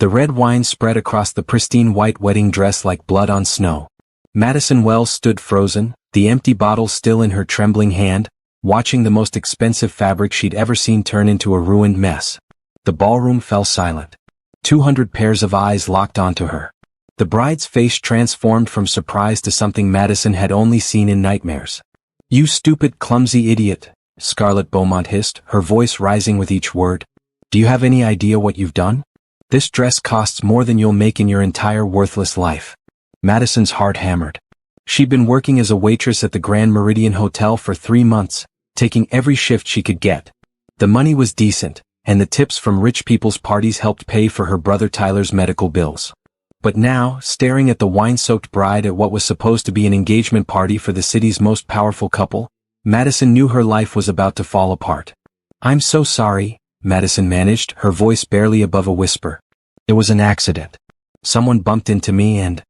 The red wine spread across the pristine white wedding dress like blood on snow. Madison Wells stood frozen, the empty bottle still in her trembling hand, watching the most expensive fabric she'd ever seen turn into a ruined mess. The ballroom fell silent. 200 pairs of eyes locked onto her. The bride's face transformed from surprise to something Madison had only seen in nightmares. "You stupid, clumsy idiot," Scarlett Beaumont hissed, her voice rising with each word. "Do you have any idea what you've done? This dress costs more than you'll make in your entire worthless life." Madison's heart hammered. She'd been working as a waitress at the Grand Meridian Hotel for 3 months, taking every shift she could get. The money was decent, and the tips from rich people's parties helped pay for her brother Tyler's medical bills. But now, staring at the wine-soaked bride at what was supposed to be an engagement party for the city's most powerful couple, Madison knew her life was about to fall apart. "I'm so sorry," Madison managed, her voice barely above a whisper. "It was an accident. Someone bumped into me and—"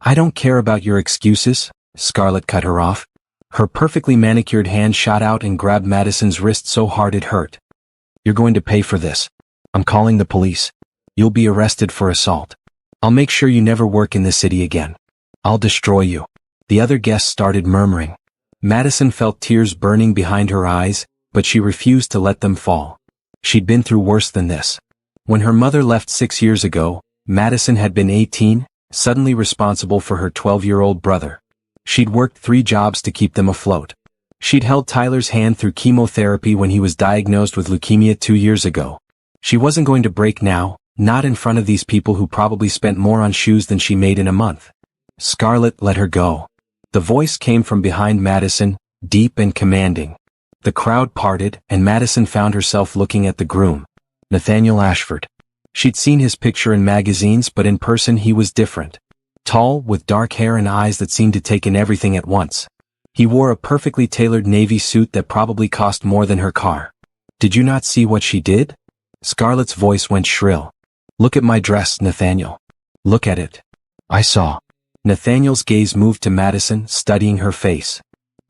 "I don't care about your excuses," Scarlett cut her off. Her perfectly manicured hand shot out and grabbed Madison's wrist so hard it hurt. "You're going to pay for this. I'm calling the police. You'll be arrested for assault. I'll make sure you never work in this city again. I'll destroy you." The other guests started murmuring. Madison felt tears burning behind her eyes, but she refused to let them fall. She'd been through worse than this. When her mother left 6 years ago, Madison had been 18, suddenly responsible for her 12-year-old brother. She'd worked 3 jobs to keep them afloat. She'd held Tyler's hand through chemotherapy when he was diagnosed with leukemia 2 years ago. She wasn't going to break now, not in front of these people who probably spent more on shoes than she made in a month. "Scarlett, let her go." The voice came from behind Madison, deep and commanding. The crowd parted, and Madison found herself looking at the groom, Nathaniel Ashford. She'd seen his picture in magazines, but in person he was different. Tall, with dark hair and eyes that seemed to take in everything at once. He wore a perfectly tailored navy suit that probably cost more than her car. "Did you not see what she did?" Scarlett's voice went shrill. "Look at my dress, Nathaniel. Look at it." "I saw." Nathaniel's gaze moved to Madison, studying her face.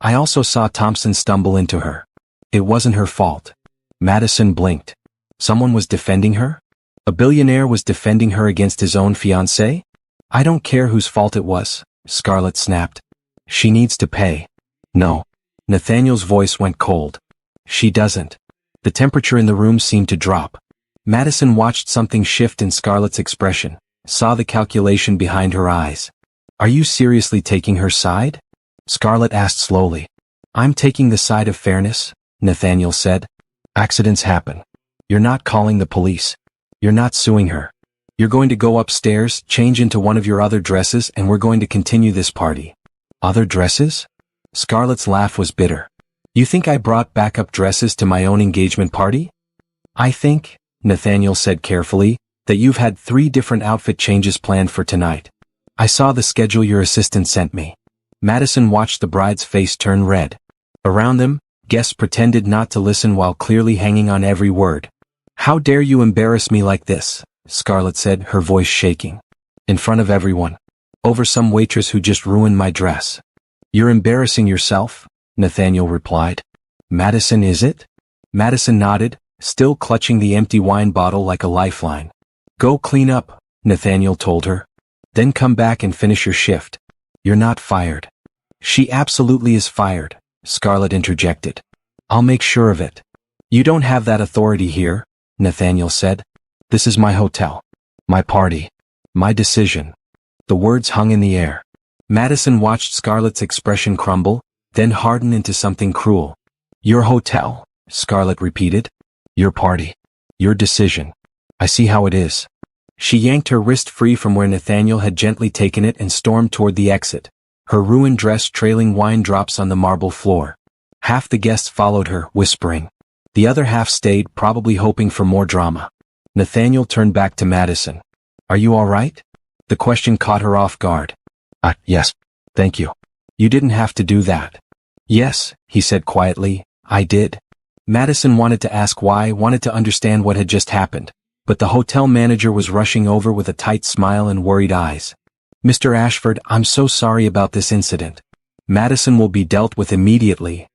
"I also saw Thompson stumble into her. It wasn't her fault." Madison blinked. Someone was defending her? A billionaire was defending her against his own fiancé? "I don't care whose fault it was," Scarlett snapped. "She needs to pay." "No." Nathaniel's voice went cold. "She doesn't." The temperature in the room seemed to drop. Madison watched something shift in Scarlett's expression, saw the calculation behind her eyes. "Are you seriously taking her side?" Scarlett asked slowly. "I'm taking the side of fairness," Nathaniel said. "Accidents happen. You're not calling the police. You're not suing her. You're going to go upstairs, change into one of your other dresses, and we're going to continue this party." "Other dresses?" Scarlett's laugh was bitter. "You think I brought backup dresses to my own engagement party?" "I think," Nathaniel said carefully, "that you've had 3 different outfit changes planned for tonight. I saw the schedule your assistant sent me." Madison watched the bride's face turn red. Around them, guests pretended not to listen while clearly hanging on every word. "How dare you embarrass me like this?" Scarlett said, her voice shaking. "In front of everyone. Over some waitress who just ruined my dress." "You're embarrassing yourself," Nathaniel replied. "Madison, is it?" Madison nodded, still clutching the empty wine bottle like a lifeline. "Go clean up," Nathaniel told her. "Then come back and finish your shift. You're not fired." "She absolutely is fired," Scarlett interjected. "I'll make sure of it." "You don't have that authority here," Nathaniel said. "This is my hotel. My party. My decision." The words hung in the air. Madison watched Scarlett's expression crumble, then harden into something cruel. "Your hotel," Scarlett repeated. "Your party. Your decision. I see how it is." She yanked her wrist free from where Nathaniel had gently taken it and stormed toward the exit, her ruined dress trailing wine drops on the marble floor. Half the guests followed her, whispering. The other half stayed, probably hoping for more drama. Nathaniel turned back to Madison. "Are you all right?" The question caught her off guard. Yes, thank you. You didn't have to do that." "Yes," he said quietly, "I did." Madison wanted to ask why, wanted to understand what had just happened, but the hotel manager was rushing over with a tight smile and worried eyes. "Mr. Ashford, I'm so sorry about this incident. Madison will be dealt with immediately."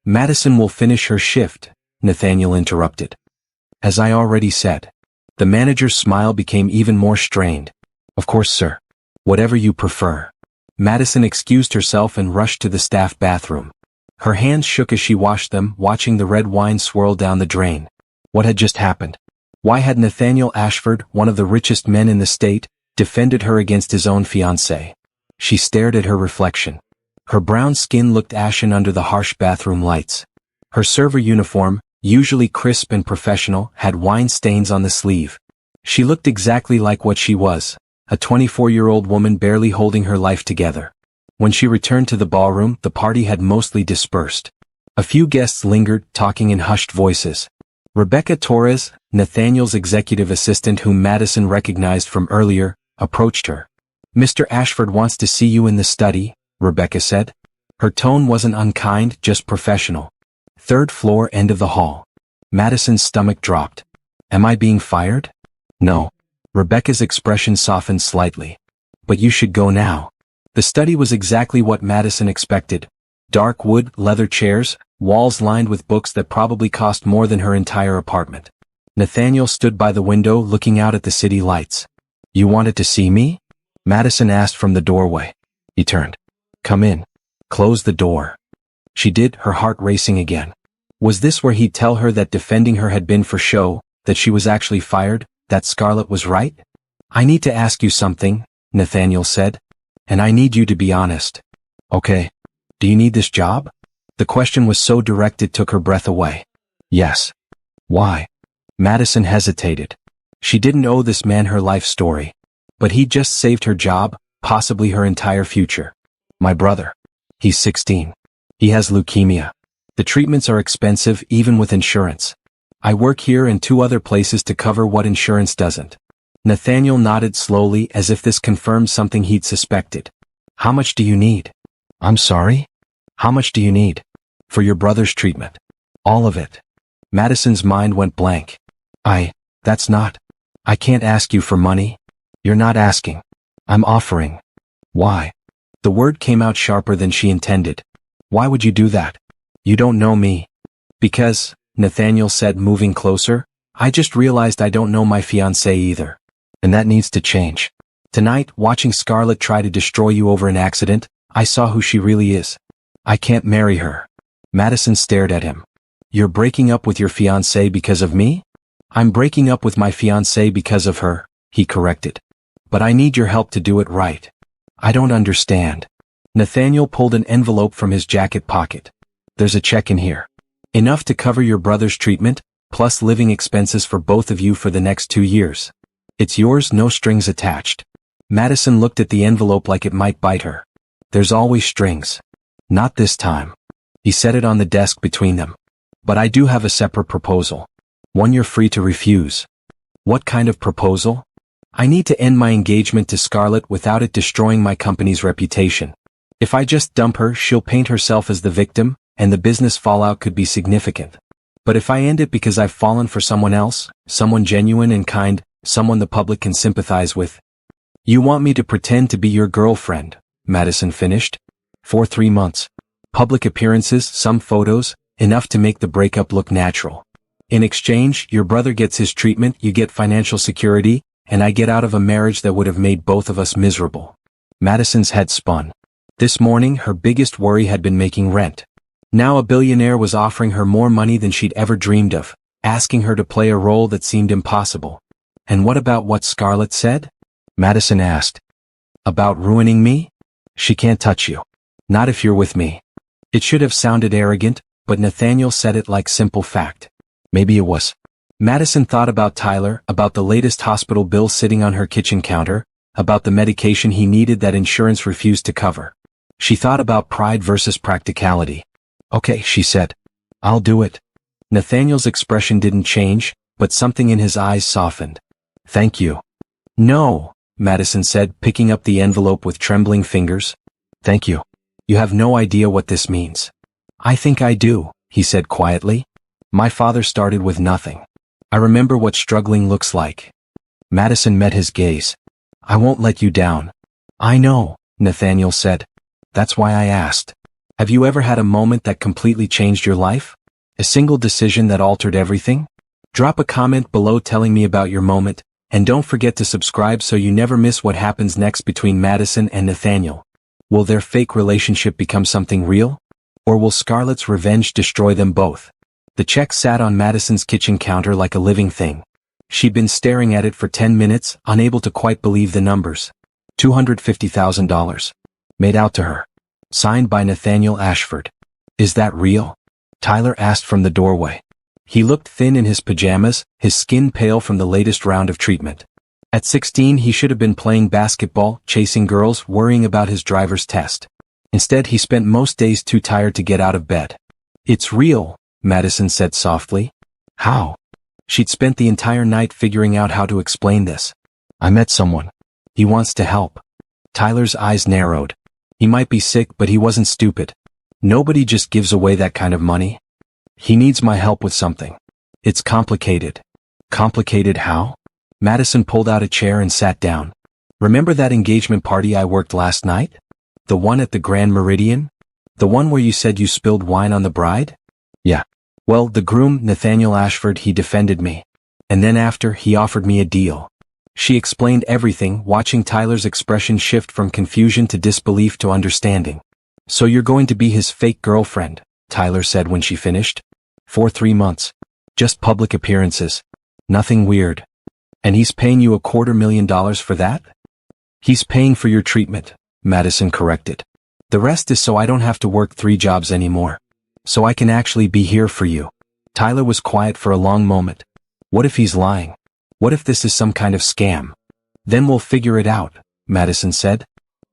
"Madison will finish her shift," Nathaniel interrupted. "As I already said." The manager's smile became even more strained. Of course, sir. Whatever you prefer. Madison excused herself and rushed to the staff bathroom. Her hands shook as she washed them, watching the red wine swirl down the drain. What had just happened? Why had Nathaniel Ashford, one of the richest men in the state, defended her against his own fiancée? She stared at her reflection. Her brown skin looked ashen under the harsh bathroom lights. Her server uniform, usually crisp and professional, had wine stains on the sleeve. She looked exactly like what she was, a 24-year-old woman barely holding her life together. When she returned to the ballroom, the party had mostly dispersed. A few guests lingered, talking in hushed voices. Rebecca Torres, Nathaniel's executive assistant whom Madison recognized from earlier, approached her. "Mr. Ashford wants to see you in the study," Rebecca said. Her tone wasn't unkind, just professional. "Third floor, end of the hall." Madison's stomach dropped. "Am I being fired?" "No." Rebecca's expression softened slightly. "But you should go now." The study was exactly what Madison expected. Dark wood, leather chairs, walls lined with books that probably cost more than her entire apartment. Nathaniel stood by the window looking out at the city lights. "You wanted to see me?" Madison asked from the doorway. He turned. "Come in. Close the door." She did, her heart racing again. Was this where he'd tell her that defending her had been for show, that she was actually fired, that Scarlett was right? "I need to ask you something," Nathaniel said. "And I need you to be honest." "Okay. Do you need this job?" The question was so direct it took her breath away. "Yes." "Why?" Madison hesitated. She didn't owe this man her life story. But he'd just saved her job, possibly her entire future. "My brother. He's 16. He has leukemia. The treatments are expensive even with insurance. I work here and 2 other places to cover what insurance doesn't." Nathaniel nodded slowly as if this confirmed something he'd suspected. "How much do you need?" "I'm sorry? How much do you need?" "For your brother's treatment." "All of it." Madison's mind went blank. That's not. I can't ask you for money." "You're not asking. I'm offering." "Why?" The word came out sharper than she intended. "Why would you do that? You don't know me." "Because," Nathaniel said, moving closer, "I just realized I don't know my fiancée either. And that needs to change. Tonight, watching Scarlett try to destroy you over an accident, I saw who she really is. I can't marry her." Madison stared at him. "You're breaking up with your fiancée because of me?" "I'm breaking up with my fiancée because of her," he corrected. "But I need your help to do it right." "I don't understand." Nathaniel pulled an envelope from his jacket pocket. "There's a check in here. Enough to cover your brother's treatment, plus living expenses for both of you for the next 2 years. It's yours, no strings attached." Madison looked at the envelope like it might bite her. "There's always strings." "Not this time." He set it on the desk between them. "But I do have a separate proposal. One you're free to refuse." "What kind of proposal?" "I need to end my engagement to Scarlett without it destroying my company's reputation. If I just dump her, she'll paint herself as the victim, and the business fallout could be significant. But if I end it because I've fallen for someone else, someone genuine and kind, someone the public can sympathize with." "You want me to pretend to be your girlfriend," Madison finished. "For 3 months. Public appearances, some photos, enough to make the breakup look natural. In exchange, your brother gets his treatment, you get financial security, and I get out of a marriage that would have made both of us miserable." Madison's head spun. This morning, her biggest worry had been making rent. Now a billionaire was offering her more money than she'd ever dreamed of, asking her to play a role that seemed impossible. "And what about what Scarlett said?" Madison asked. "About ruining me?" "She can't touch you. Not if you're with me." It should have sounded arrogant, but Nathaniel said it like simple fact. Maybe it was. Madison thought about Tyler, about the latest hospital bill sitting on her kitchen counter, about the medication he needed that insurance refused to cover. She thought about pride versus practicality. "Okay," she said. "I'll do it." Nathaniel's expression didn't change, but something in his eyes softened. "Thank you." "No," Madison said, picking up the envelope with trembling fingers. "Thank you. You have no idea what this means." "I think I do," he said quietly. "My father started with nothing. I remember what struggling looks like." Madison met his gaze. "I won't let you down." "I know," Nathaniel said. "That's why I asked. Have you ever had a moment that completely changed your life? A single decision that altered everything?" Drop a comment below telling me about your moment, and don't forget to subscribe so you never miss what happens next between Madison and Nathaniel. Will their fake relationship become something real? Or will Scarlett's revenge destroy them both? The check sat on Madison's kitchen counter like a living thing. She'd been staring at it for 10 minutes, unable to quite believe the numbers. $250,000. Made out to her. Signed by Nathaniel Ashford. Is that real? Tyler asked from the doorway. He looked thin in his pajamas, his skin pale from the latest round of treatment. At 16 he should have been playing basketball, chasing girls, worrying about his driver's test. Instead he spent most days too tired to get out of bed. It's real, Madison said softly. How? She'd spent the entire night figuring out how to explain this. I met someone. He wants to help. Tyler's eyes narrowed. He might be sick, but he wasn't stupid. Nobody just gives away that kind of money. He needs my help with something. It's complicated. Complicated how? Madison pulled out a chair and sat down. Remember that engagement party I worked last night? The one at the Grand Meridian? The one where you said you spilled wine on the bride? Yeah. Well, the groom, Nathaniel Ashford, he defended me. And then after, he offered me a deal. She explained everything, watching Tyler's expression shift from confusion to disbelief to understanding. So you're going to be his fake girlfriend, Tyler said when she finished. For 3 months. Just public appearances. Nothing weird. And he's paying you $250,000 for that? He's paying for your treatment, Madison corrected. The rest is so I don't have to work 3 jobs anymore. So I can actually be here for you. Tyler was quiet for a long moment. What if he's lying? What if this is some kind of scam? Then we'll figure it out, Madison said.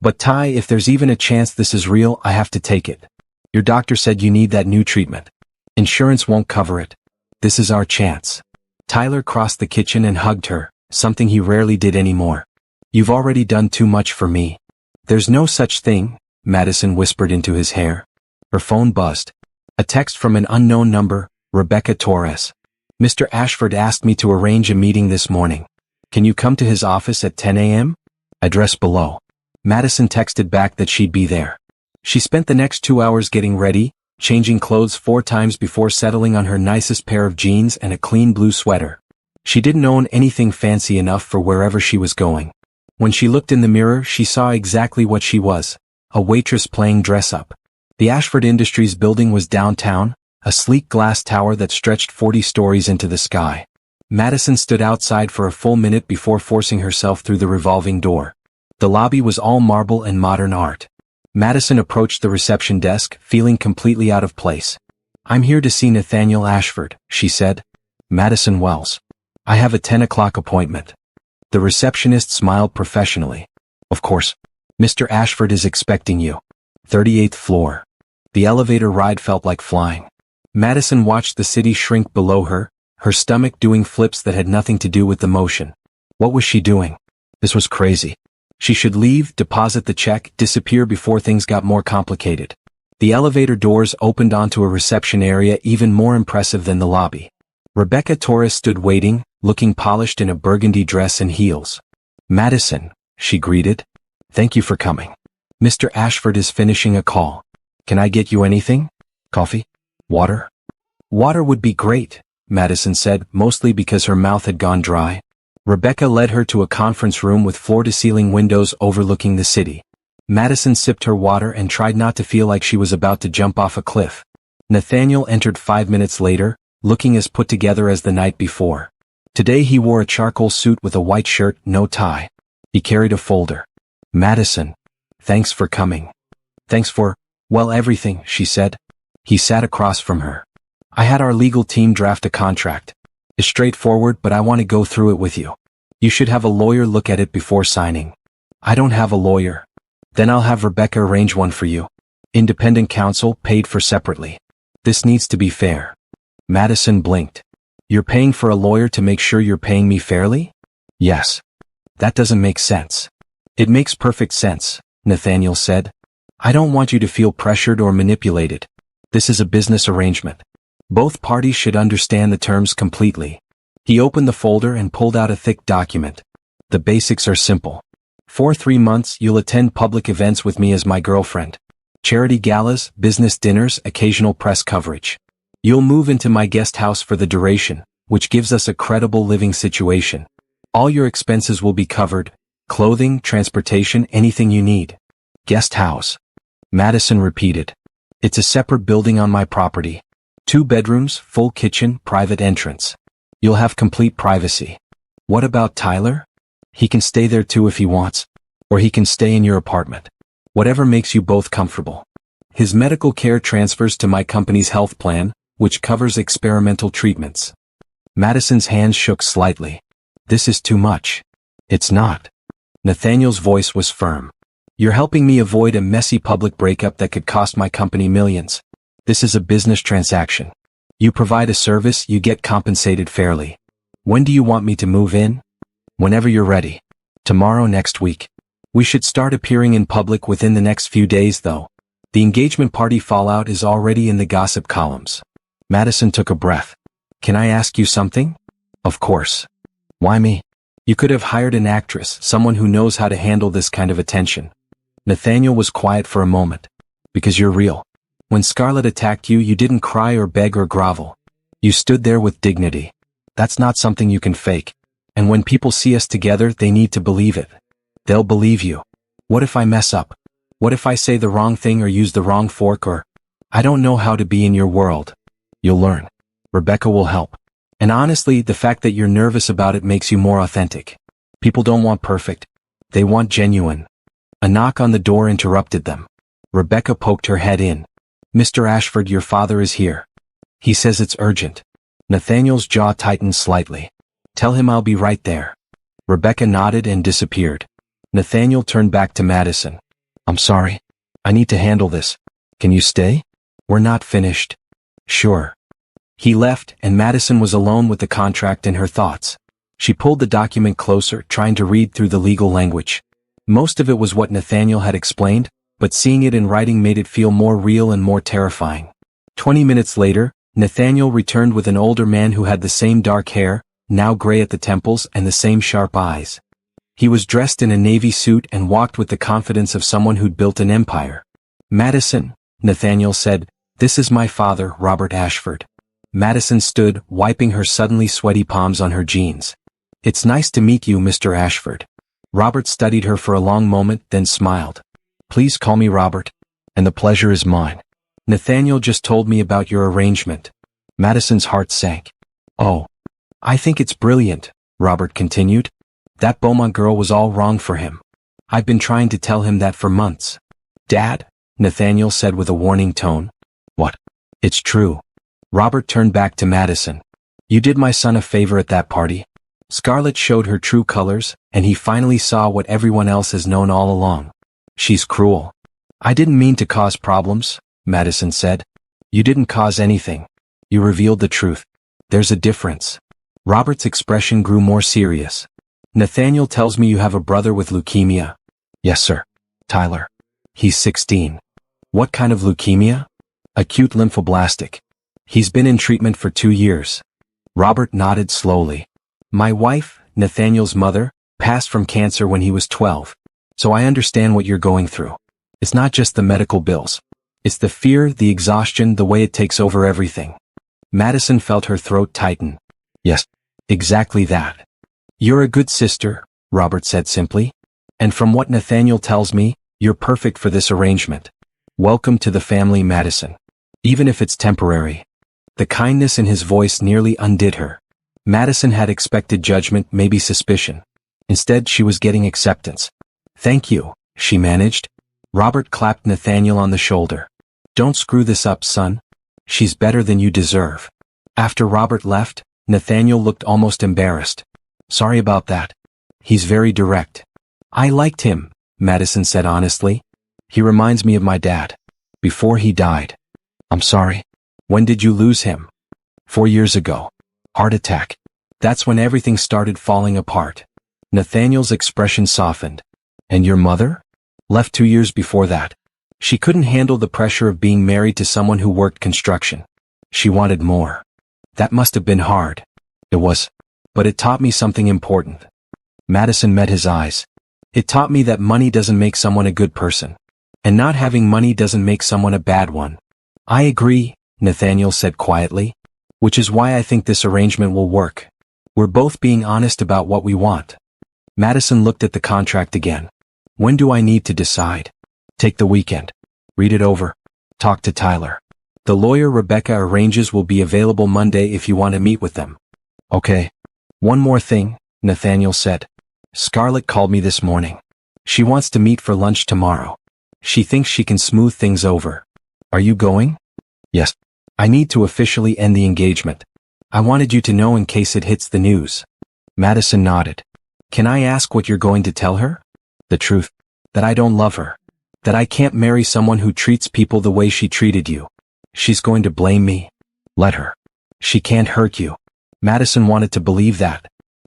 But Ty, if there's even a chance this is real, I have to take it. Your doctor said you need that new treatment. Insurance won't cover it. This is our chance. Tyler crossed the kitchen and hugged her, something he rarely did anymore. You've already done too much for me. There's no such thing, Madison whispered into his hair. Her phone buzzed. A text from an unknown number, Rebecca Torres. Mr. Ashford asked me to arrange a meeting this morning. Can you come to his office at 10 a.m.? Address below. Madison texted back that she'd be there. She spent the next 2 hours getting ready, changing clothes 4 times before settling on her nicest pair of jeans and a clean blue sweater. She didn't own anything fancy enough for wherever she was going. When she looked in the mirror, she saw exactly what she was, a waitress playing dress-up. The Ashford Industries building was downtown, a sleek glass tower that stretched 40 stories into the sky. Madison stood outside for a full minute before forcing herself through the revolving door. The lobby was all marble and modern art. Madison approached the reception desk, feeling completely out of place. I'm here to see Nathaniel Ashford, she said. Madison Wells. I have a 10 o'clock appointment. The receptionist smiled professionally. Of course. Mr. Ashford is expecting you. 38th floor. The elevator ride felt like flying. Madison watched the city shrink below her, her stomach doing flips that had nothing to do with the motion. What was she doing? This was crazy. She should leave, deposit the check, disappear before things got more complicated. The elevator doors opened onto a reception area even more impressive than the lobby. Rebecca Torres stood waiting, looking polished in a burgundy dress and heels. Madison, she greeted. Thank you for coming. Mr. Ashford is finishing a call. Can I get you anything? Coffee? Water? Water would be great, Madison said, mostly because her mouth had gone dry. Rebecca led her to a conference room with floor-to-ceiling windows overlooking the city. Madison sipped her water and tried not to feel like she was about to jump off a cliff. Nathaniel entered 5 minutes later, looking as put together as the night before. Today he wore a charcoal suit with a white shirt, no tie. He carried a folder. Madison. Thanks for coming. Thanks for, well, everything, she said. He sat across from her. I had our legal team draft a contract. It's straightforward, but I want to go through it with you. You should have a lawyer look at it before signing. I don't have a lawyer. Then I'll have Rebecca arrange one for you. Independent counsel, paid for separately. This needs to be fair. Madison blinked. You're paying for a lawyer to make sure you're paying me fairly? Yes. That doesn't make sense. It makes perfect sense, Nathaniel said. I don't want you to feel pressured or manipulated. This is a business arrangement. Both parties should understand the terms completely. He opened the folder and pulled out a thick document. The basics are simple. For 3 months, you'll attend public events with me as my girlfriend. Charity galas, business dinners, occasional press coverage. You'll move into my guest house for the duration, which gives us a credible living situation. All your expenses will be covered: clothing, transportation, anything you need. Guest house. Madison repeated. It's a separate building on my property. 2 bedrooms, full kitchen, private entrance. You'll have complete privacy. What about Tyler? He can stay there too if he wants. Or he can stay in your apartment. Whatever makes you both comfortable. His medical care transfers to my company's health plan, which covers experimental treatments. Madison's hands shook slightly. This is too much. It's not. Nathaniel's voice was firm. You're helping me avoid a messy public breakup that could cost my company millions. This is a business transaction. You provide a service, you get compensated fairly. When do you want me to move in? Whenever you're ready. Tomorrow, next week. We should start appearing in public within the next few days though. The engagement party fallout is already in the gossip columns. Madison took a breath. Can I ask you something? Of course. Why me? You could have hired an actress, someone who knows how to handle this kind of attention. Nathaniel was quiet for a moment. Because you're real. When Scarlett attacked you, you didn't cry or beg or grovel. You stood there with dignity. That's not something you can fake. And when people see us together, they need to believe it. They'll believe you. What if I mess up? What if I say the wrong thing or use the wrong fork or... I don't know how to be in your world. You'll learn. Rebecca will help. And honestly, the fact that you're nervous about it makes you more authentic. People don't want perfect. They want genuine. A knock on the door interrupted them. Rebecca poked her head in. Mr. Ashford, your father is here. He says it's urgent. Nathaniel's jaw tightened slightly. Tell him I'll be right there. Rebecca nodded and disappeared. Nathaniel turned back to Madison. I'm sorry. I need to handle this. Can you stay? We're not finished. Sure. He left, and Madison was alone with the contract and her thoughts. She pulled the document closer, trying to read through the legal language. Most of it was what Nathaniel had explained, but seeing it in writing made it feel more real and more terrifying. 20 minutes later, Nathaniel returned with an older man who had the same dark hair, now gray at the temples, and the same sharp eyes. He was dressed in a navy suit and walked with the confidence of someone who'd built an empire. Madison, Nathaniel said, this is my father, Robert Ashford. Madison stood, wiping her suddenly sweaty palms on her jeans. It's nice to meet you, Mr. Ashford. Robert studied her for a long moment, then smiled. Please call me Robert. And the pleasure is mine. Nathaniel just told me about your arrangement. Madison's heart sank. Oh. I think it's brilliant, Robert continued. That Beaumont girl was all wrong for him. I've been trying to tell him that for months. Dad, Nathaniel said with a warning tone. What? It's true. Robert turned back to Madison. You did my son a favor at that party. Scarlett showed her true colors, and he finally saw what everyone else has known all along. She's cruel. I didn't mean to cause problems, Madison said. You didn't cause anything. You revealed the truth. There's a difference. Robert's expression grew more serious. Nathaniel tells me you have a brother with leukemia. Yes, sir. Tyler. He's 16. What kind of leukemia? Acute lymphoblastic. He's been in treatment for 2 years. Robert nodded slowly. My wife, Nathaniel's mother, passed from cancer when he was 12. So I understand what you're going through. It's not just the medical bills. It's the fear, the exhaustion, the way it takes over everything. Madison felt her throat tighten. Yes, exactly that. You're a good sister, Robert said simply. And from what Nathaniel tells me, you're perfect for this arrangement. Welcome to the family, Madison. Even if it's temporary. The kindness in his voice nearly undid her. Madison had expected judgment, maybe suspicion. Instead, she was getting acceptance. Thank you, she managed. Robert clapped Nathaniel on the shoulder. Don't screw this up, son. She's better than you deserve. After Robert left, Nathaniel looked almost embarrassed. Sorry about that. He's very direct. I liked him, Madison said honestly. He reminds me of my dad. Before he died. I'm sorry. When did you lose him? 4 years ago. Heart attack. That's when everything started falling apart. Nathaniel's expression softened. And your mother? Left 2 years before that. She couldn't handle the pressure of being married to someone who worked construction. She wanted more. That must have been hard. It was. But it taught me something important. Madison met his eyes. It taught me that money doesn't make someone a good person. And not having money doesn't make someone a bad one. I agree, Nathaniel said quietly. Which is why I think this arrangement will work. We're both being honest about what we want. Madison looked at the contract again. When do I need to decide? Take the weekend. Read it over. Talk to Tyler. The lawyer Rebecca arranges will be available Monday if you want to meet with them. Okay. One more thing, Nathaniel said. Scarlett called me this morning. She wants to meet for lunch tomorrow. She thinks she can smooth things over. Are you going? Yes. I need to officially end the engagement. I wanted you to know in case it hits the news. Madison nodded. Can I ask what you're going to tell her? The truth. That I don't love her. That I can't marry someone who treats people the way she treated you. She's going to blame me. Let her. She can't hurt you. Madison wanted to believe that.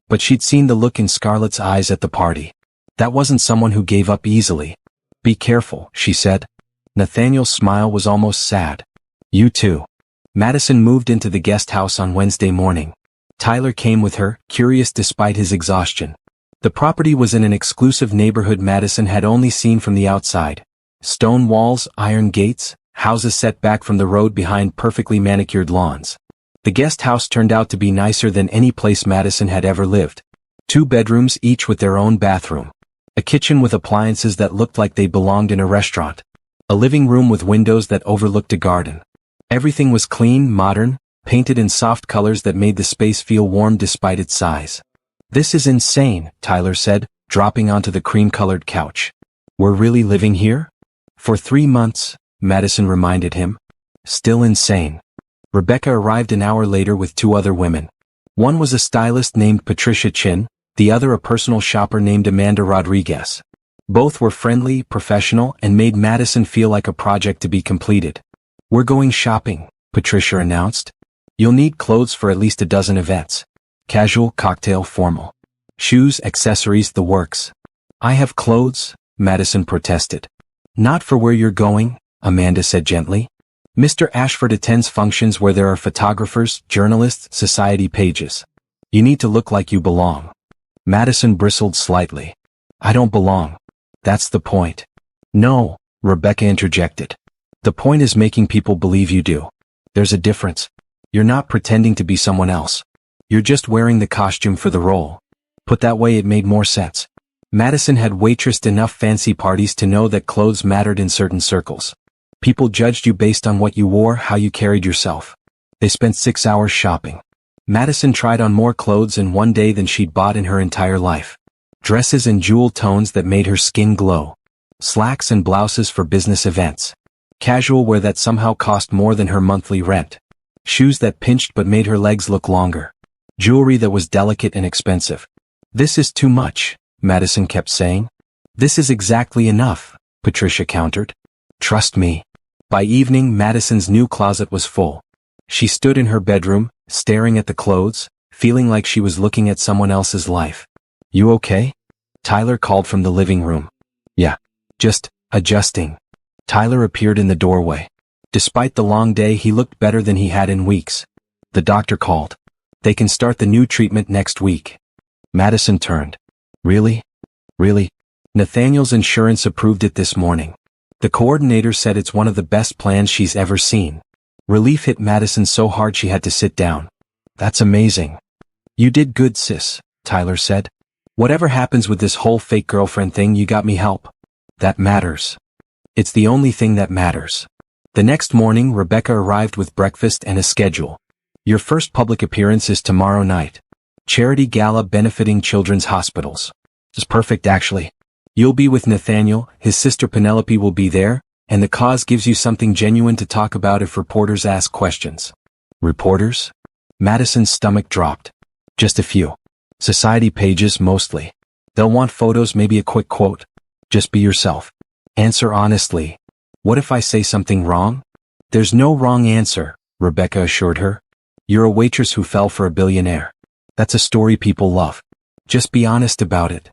But she'd seen the look in Scarlett's eyes at the party. That wasn't someone who gave up easily. Be careful, she said. Nathaniel's smile was almost sad. You too. Madison moved into the guest house on Wednesday morning. Tyler came with her, curious despite his exhaustion. The property was in an exclusive neighborhood Madison had only seen from the outside. Stone walls, iron gates, houses set back from the road behind perfectly manicured lawns. The guest house turned out to be nicer than any place Madison had ever lived. 2 bedrooms each with their own bathroom. A kitchen with appliances that looked like they belonged in a restaurant. A living room with windows that overlooked a garden. Everything was clean, modern, painted in soft colors that made the space feel warm despite its size. This is insane, Tyler said, dropping onto the cream-colored couch. We're really living here? For 3 months, Madison reminded him. Still insane. Rebecca arrived an hour later with 2 other women. One was a stylist named Patricia Chin, the other a personal shopper named Amanda Rodriguez. Both were friendly, professional, and made Madison feel like a project to be completed. We're going shopping, Patricia announced. You'll need clothes for at least a dozen events. Casual, cocktail, formal. Shoes, accessories, the works. I have clothes, Madison protested. Not for where you're going, Amanda said gently. Mr. Ashford attends functions where there are photographers, journalists, society pages. You need to look like you belong. Madison bristled slightly. I don't belong. That's the point. No, Rebecca interjected. The point is making people believe you do. There's a difference. You're not pretending to be someone else. You're just wearing the costume for the role. Put that way it made more sense. Madison had waitressed enough fancy parties to know that clothes mattered in certain circles. People judged you based on what you wore, how you carried yourself. They spent 6 hours shopping. Madison tried on more clothes in one day than she'd bought in her entire life. Dresses and jewel tones that made her skin glow. Slacks and blouses for business events. Casual wear that somehow cost more than her monthly rent. Shoes that pinched but made her legs look longer. Jewelry that was delicate and expensive. This is too much, Madison kept saying. This is exactly enough, Patricia countered. Trust me. By evening, Madison's new closet was full. She stood in her bedroom, staring at the clothes, feeling like she was looking at someone else's life. You okay? Tyler called from the living room. Yeah. Just adjusting. Tyler appeared in the doorway. Despite the long day, he looked better than he had in weeks. The doctor called. They can start the new treatment next week. Madison turned. Really? Really? Nathaniel's insurance approved it this morning. The coordinator said it's one of the best plans she's ever seen. Relief hit Madison so hard she had to sit down. That's amazing. You did good, sis, Tyler said. Whatever happens with this whole fake girlfriend thing, you got me help. That matters. It's the only thing that matters. The next morning, Rebecca arrived with breakfast and a schedule. Your first public appearance is tomorrow night. Charity gala benefiting children's hospitals. It's perfect, actually. You'll be with Nathaniel, his sister Penelope will be there, and the cause gives you something genuine to talk about if reporters ask questions. Reporters? Madison's stomach dropped. Just a few. Society pages, mostly. They'll want photos, maybe a quick quote. Just be yourself. Answer honestly. What if I say something wrong? There's no wrong answer, Rebecca assured her. You're a waitress who fell for a billionaire. That's a story people love. Just be honest about it.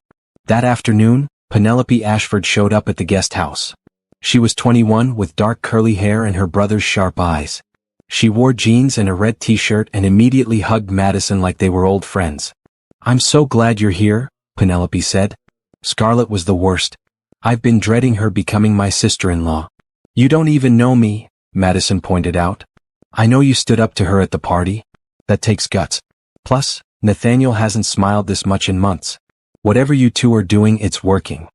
That afternoon, Penelope Ashford showed up at the guest house. She was 21 with dark curly hair and her brother's sharp eyes. She wore jeans and a red t-shirt and immediately hugged Madison like they were old friends. I'm so glad you're here, Penelope said. Scarlett was the worst. I've been dreading her becoming my sister-in-law. You don't even know me, Madison pointed out. I know you stood up to her at the party. That takes guts. Plus, Nathaniel hasn't smiled this much in months. Whatever you two are doing, it's working.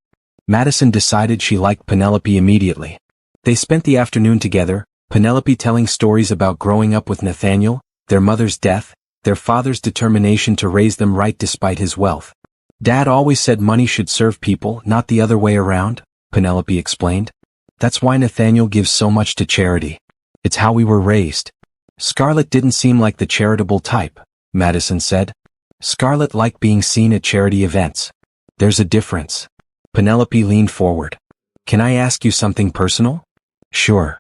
Madison decided she liked Penelope immediately. They spent the afternoon together, Penelope telling stories about growing up with Nathaniel, their mother's death, their father's determination to raise them right despite his wealth. Dad always said money should serve people, not the other way around, Penelope explained. That's why Nathaniel gives so much to charity. It's how we were raised. Scarlett didn't seem like the charitable type, Madison said. Scarlett liked being seen at charity events. There's a difference. Penelope leaned forward. Can I ask you something personal? Sure.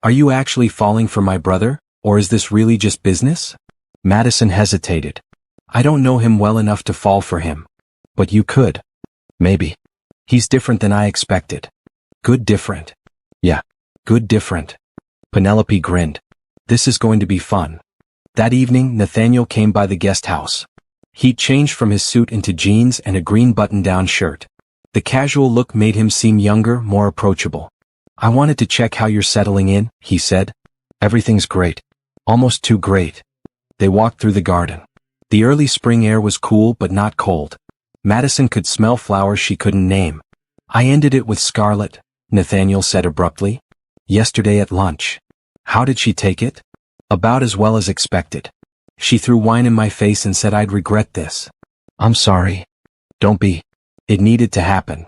Are you actually falling for my brother, or is this really just business? Madison hesitated. I don't know him well enough to fall for him. But you could. Maybe. He's different than I expected. Good different. Yeah. Good different. Penelope grinned. This is going to be fun. That evening, Nathaniel came by the guest house. He'd changed from his suit into jeans and a green button-down shirt. The casual look made him seem younger, more approachable. I wanted to check how you're settling in, he said. Everything's great. Almost too great. They walked through the garden. The early spring air was cool but not cold. Madison could smell flowers she couldn't name. I ended it with Scarlett, Nathaniel said abruptly. Yesterday at lunch. How did she take it? About as well as expected. She threw wine in my face and said I'd regret this. I'm sorry. Don't be. It needed to happen.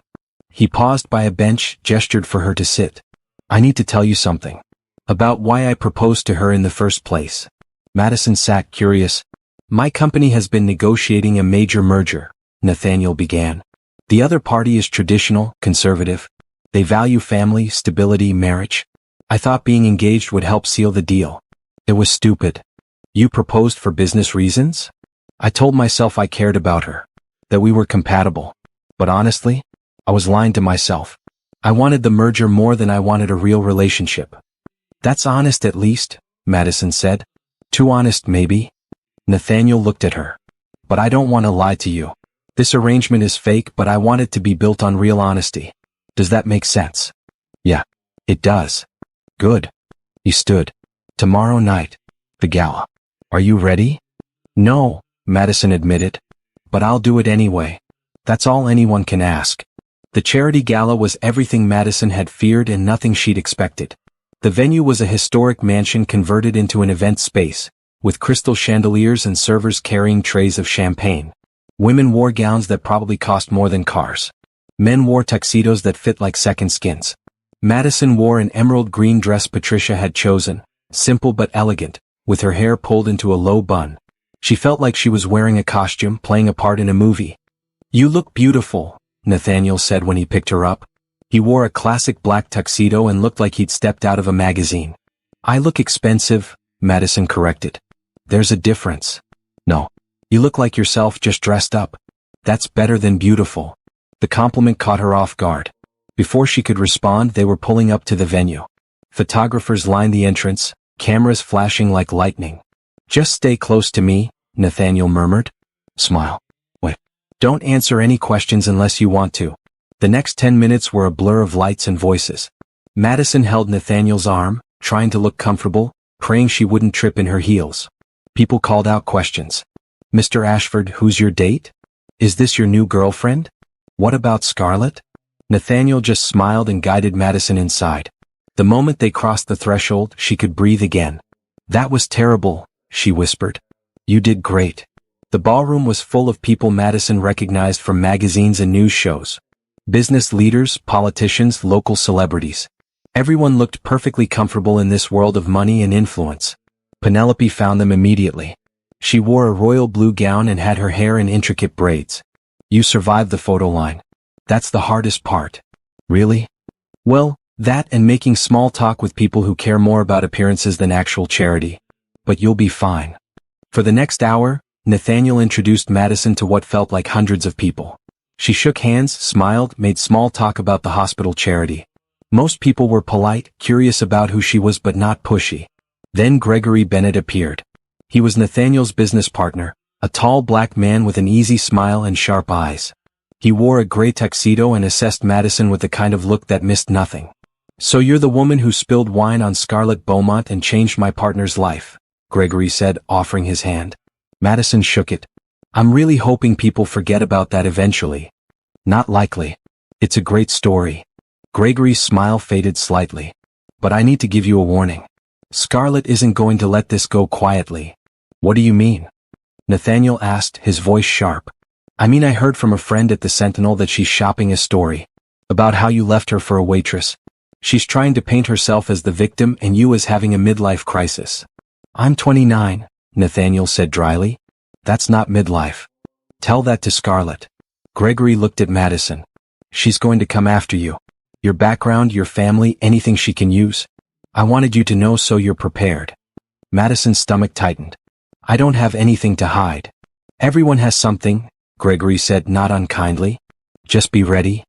He paused by a bench, gestured for her to sit. I need to tell you something. About why I proposed to her in the first place. Madison sat curious. My company has been negotiating a major merger, Nathaniel began. The other party is traditional, conservative. They value family, stability, marriage. I thought being engaged would help seal the deal. It was stupid. You proposed for business reasons? I told myself I cared about her. That we were compatible. But honestly, I was lying to myself. I wanted the merger more than I wanted a real relationship. That's honest at least, Madison said. Too honest maybe. Nathaniel looked at her. But I don't want to lie to you. This arrangement is fake, but I want it to be built on real honesty. Does that make sense? Yeah, it does. Good. He stood. Tomorrow night. The gala. Are you ready? No, Madison admitted. But I'll do it anyway. That's all anyone can ask. The charity gala was everything Madison had feared and nothing she'd expected. The venue was a historic mansion converted into an event space, with crystal chandeliers and servers carrying trays of champagne. Women wore gowns that probably cost more than cars. Men wore tuxedos that fit like second skins. Madison wore an emerald green dress Patricia had chosen, simple but elegant, with her hair pulled into a low bun. She felt like she was wearing a costume, playing a part in a movie. You look beautiful, Nathaniel said when he picked her up. He wore a classic black tuxedo and looked like he'd stepped out of a magazine. I look expensive, Madison corrected. There's a difference. No. You look like yourself just dressed up. That's better than beautiful. The compliment caught her off guard. Before she could respond, they were pulling up to the venue. Photographers lined the entrance, cameras flashing like lightning. Just stay close to me, Nathaniel murmured. Smile. Wait. Don't answer any questions unless you want to. The next 10 minutes were a blur of lights and voices. Madison held Nathaniel's arm, trying to look comfortable, praying she wouldn't trip in her heels. People called out questions. Mr. Ashford, who's your date? Is this your new girlfriend? What about Scarlett? Nathaniel just smiled and guided Madison inside. The moment they crossed the threshold, she could breathe again. That was terrible, she whispered. You did great. The ballroom was full of people Madison recognized from magazines and news shows. Business leaders, politicians, local celebrities. Everyone looked perfectly comfortable in this world of money and influence. Penelope found them immediately. She wore a royal blue gown and had her hair in intricate braids. You survived the photo line. That's the hardest part. Really? Well, that and making small talk with people who care more about appearances than actual charity. But you'll be fine. For the next hour, Nathaniel introduced Madison to what felt like hundreds of people. She shook hands, smiled, made small talk about the hospital charity. Most people were polite, curious about who she was but not pushy. Then Gregory Bennett appeared. He was Nathaniel's business partner, a tall black man with an easy smile and sharp eyes. He wore a gray tuxedo and assessed Madison with the kind of look that missed nothing. So you're the woman who spilled wine on Scarlett Beaumont and changed my partner's life. Gregory said, offering his hand. Madison shook it. I'm really hoping people forget about that eventually. Not likely. It's a great story. Gregory's smile faded slightly. But I need to give you a warning. Scarlett isn't going to let this go quietly. What do you mean? Nathaniel asked, his voice sharp. I mean, I heard from a friend at the Sentinel that she's shopping a story about how you left her for a waitress. She's trying to paint herself as the victim and you as having a midlife crisis. I'm 29, Nathaniel said dryly. That's not midlife. Tell that to Scarlett. Gregory looked at Madison. She's going to come after you. Your background, your family, anything she can use. I wanted you to know so you're prepared. Madison's stomach tightened. I don't have anything to hide. Everyone has something, Gregory said not unkindly. Just be ready.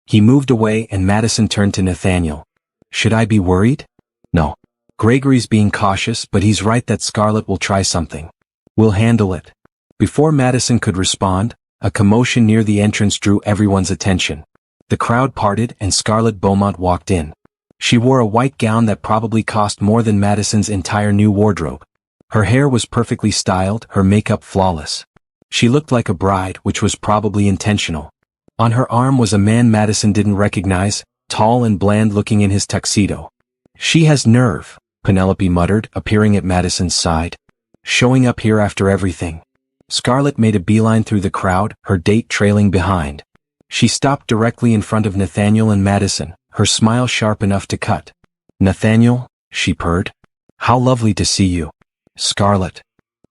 He moved away and Madison turned to Nathaniel. Should I be worried? No. Gregory's being cautious, but he's right that Scarlett will try something. We'll handle it. Before Madison could respond, a commotion near the entrance drew everyone's attention. The crowd parted and Scarlett Beaumont walked in. She wore a white gown that probably cost more than Madison's entire new wardrobe. Her hair was perfectly styled, her makeup flawless. She looked like a bride, which was probably intentional. On her arm was a man Madison didn't recognize, tall and bland looking in his tuxedo. She has nerve, Penelope muttered, appearing at Madison's side. Showing up here after everything. Scarlett made a beeline through the crowd, her date trailing behind. She stopped directly in front of Nathaniel and Madison, her smile sharp enough to cut. Nathaniel, she purred. How lovely to see you. Scarlett.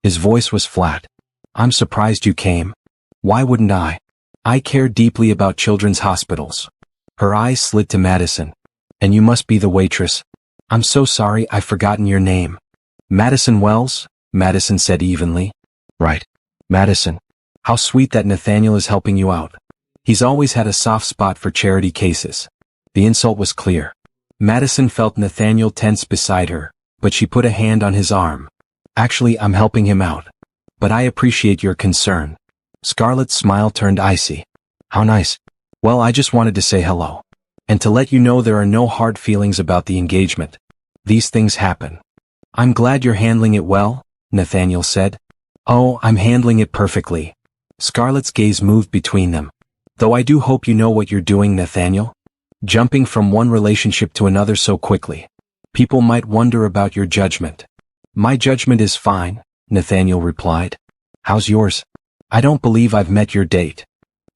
His voice was flat. I'm surprised you came. Why wouldn't I? I care deeply about children's hospitals. Her eyes slid to Madison. And you must be the waitress. I'm so sorry I've forgotten your name. Madison Wells, Madison said evenly. Right. Madison. How sweet that Nathaniel is helping you out. He's always had a soft spot for charity cases. The insult was clear. Madison felt Nathaniel tense beside her, but she put a hand on his arm. Actually, I'm helping him out. But I appreciate your concern. Scarlett's smile turned icy. How nice. Well, I just wanted to say hello. And to let you know there are no hard feelings about the engagement. These things happen. I'm glad you're handling it well, Nathaniel said. Oh, I'm handling it perfectly. Scarlett's gaze moved between them. Though I do hope you know what you're doing, Nathaniel. Jumping from one relationship to another so quickly. People might wonder about your judgment. My judgment is fine, Nathaniel replied. How's yours? I don't believe I've met your date.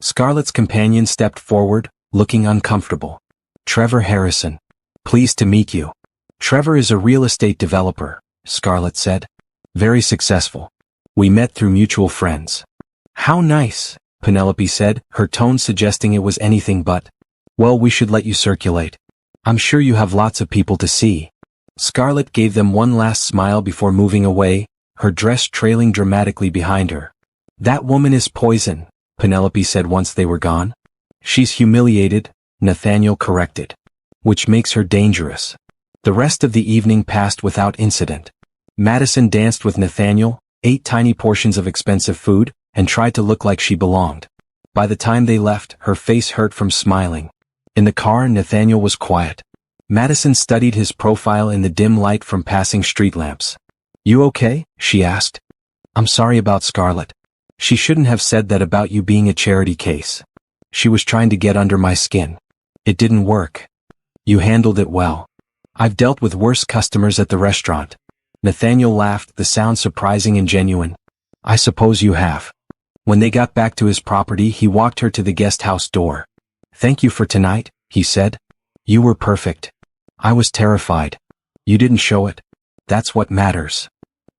Scarlett's companion stepped forward, looking uncomfortable. Trevor Harrison. Pleased to meet you. Trevor is a real estate developer, Scarlett said. Very successful. We met through mutual friends. How nice, Penelope said, her tone suggesting it was anything but. Well, we should let you circulate. I'm sure you have lots of people to see. Scarlett gave them one last smile before moving away, her dress trailing dramatically behind her. That woman is poison, Penelope said once they were gone. She's humiliated, Nathaniel corrected. Which makes her dangerous. The rest of the evening passed without incident. Madison danced with Nathaniel, ate tiny portions of expensive food, and tried to look like she belonged. By the time they left, her face hurt from smiling. In the car, Nathaniel was quiet. Madison studied his profile in the dim light from passing street lamps. You okay? She asked. I'm sorry about Scarlett. She shouldn't have said that about you being a charity case. She was trying to get under my skin. It didn't work. You handled it well. I've dealt with worse customers at the restaurant. Nathaniel laughed, the sound surprising and genuine. I suppose you have. When they got back to his property, he walked her to the guest house door. Thank you for tonight, he said. You were perfect. I was terrified. You didn't show it. That's what matters.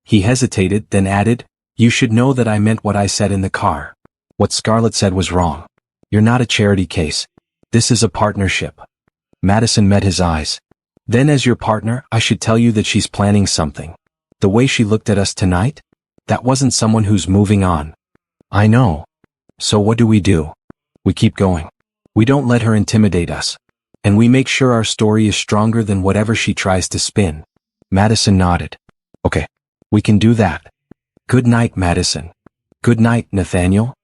He hesitated, then added, You should know that I meant what I said in the car. What Scarlett said was wrong. You're not a charity case. This is a partnership. Madison met his eyes. Then as your partner, I should tell you that she's planning something. The way she looked at us tonight? That wasn't someone who's moving on. I know. So what do? We keep going. We don't let her intimidate us. And we make sure our story is stronger than whatever she tries to spin. Madison nodded. Okay. We can do that. Good night, Madison. Good night, Nathaniel.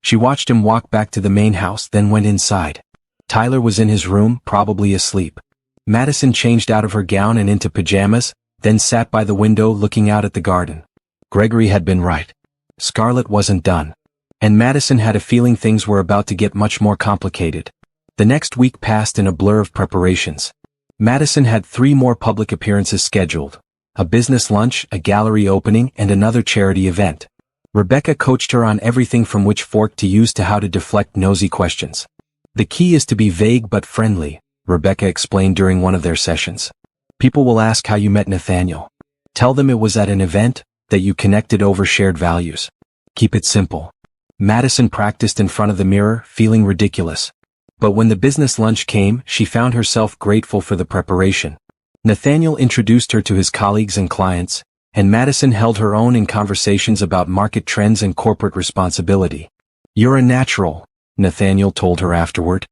She watched him walk back to the main house, then went inside. Tyler was in his room, probably asleep. Madison changed out of her gown and into pajamas, then sat by the window looking out at the garden. Gregory had been right. Scarlett wasn't done. And Madison had a feeling things were about to get much more complicated. The next week passed in a blur of preparations. Madison had 3 more public appearances scheduled: a business lunch, a gallery opening, and another charity event. Rebecca coached her on everything from which fork to use to how to deflect nosy questions. The key is to be vague but friendly, Rebecca explained during one of their sessions. People will ask how you met Nathaniel. Tell them it was at an event, that you connected over shared values. Keep it simple. Madison practiced in front of the mirror, feeling ridiculous. But when the business lunch came, she found herself grateful for the preparation. Nathaniel introduced her to his colleagues and clients, and Madison held her own in conversations about market trends and corporate responsibility. "You're a natural," Nathaniel told her afterward.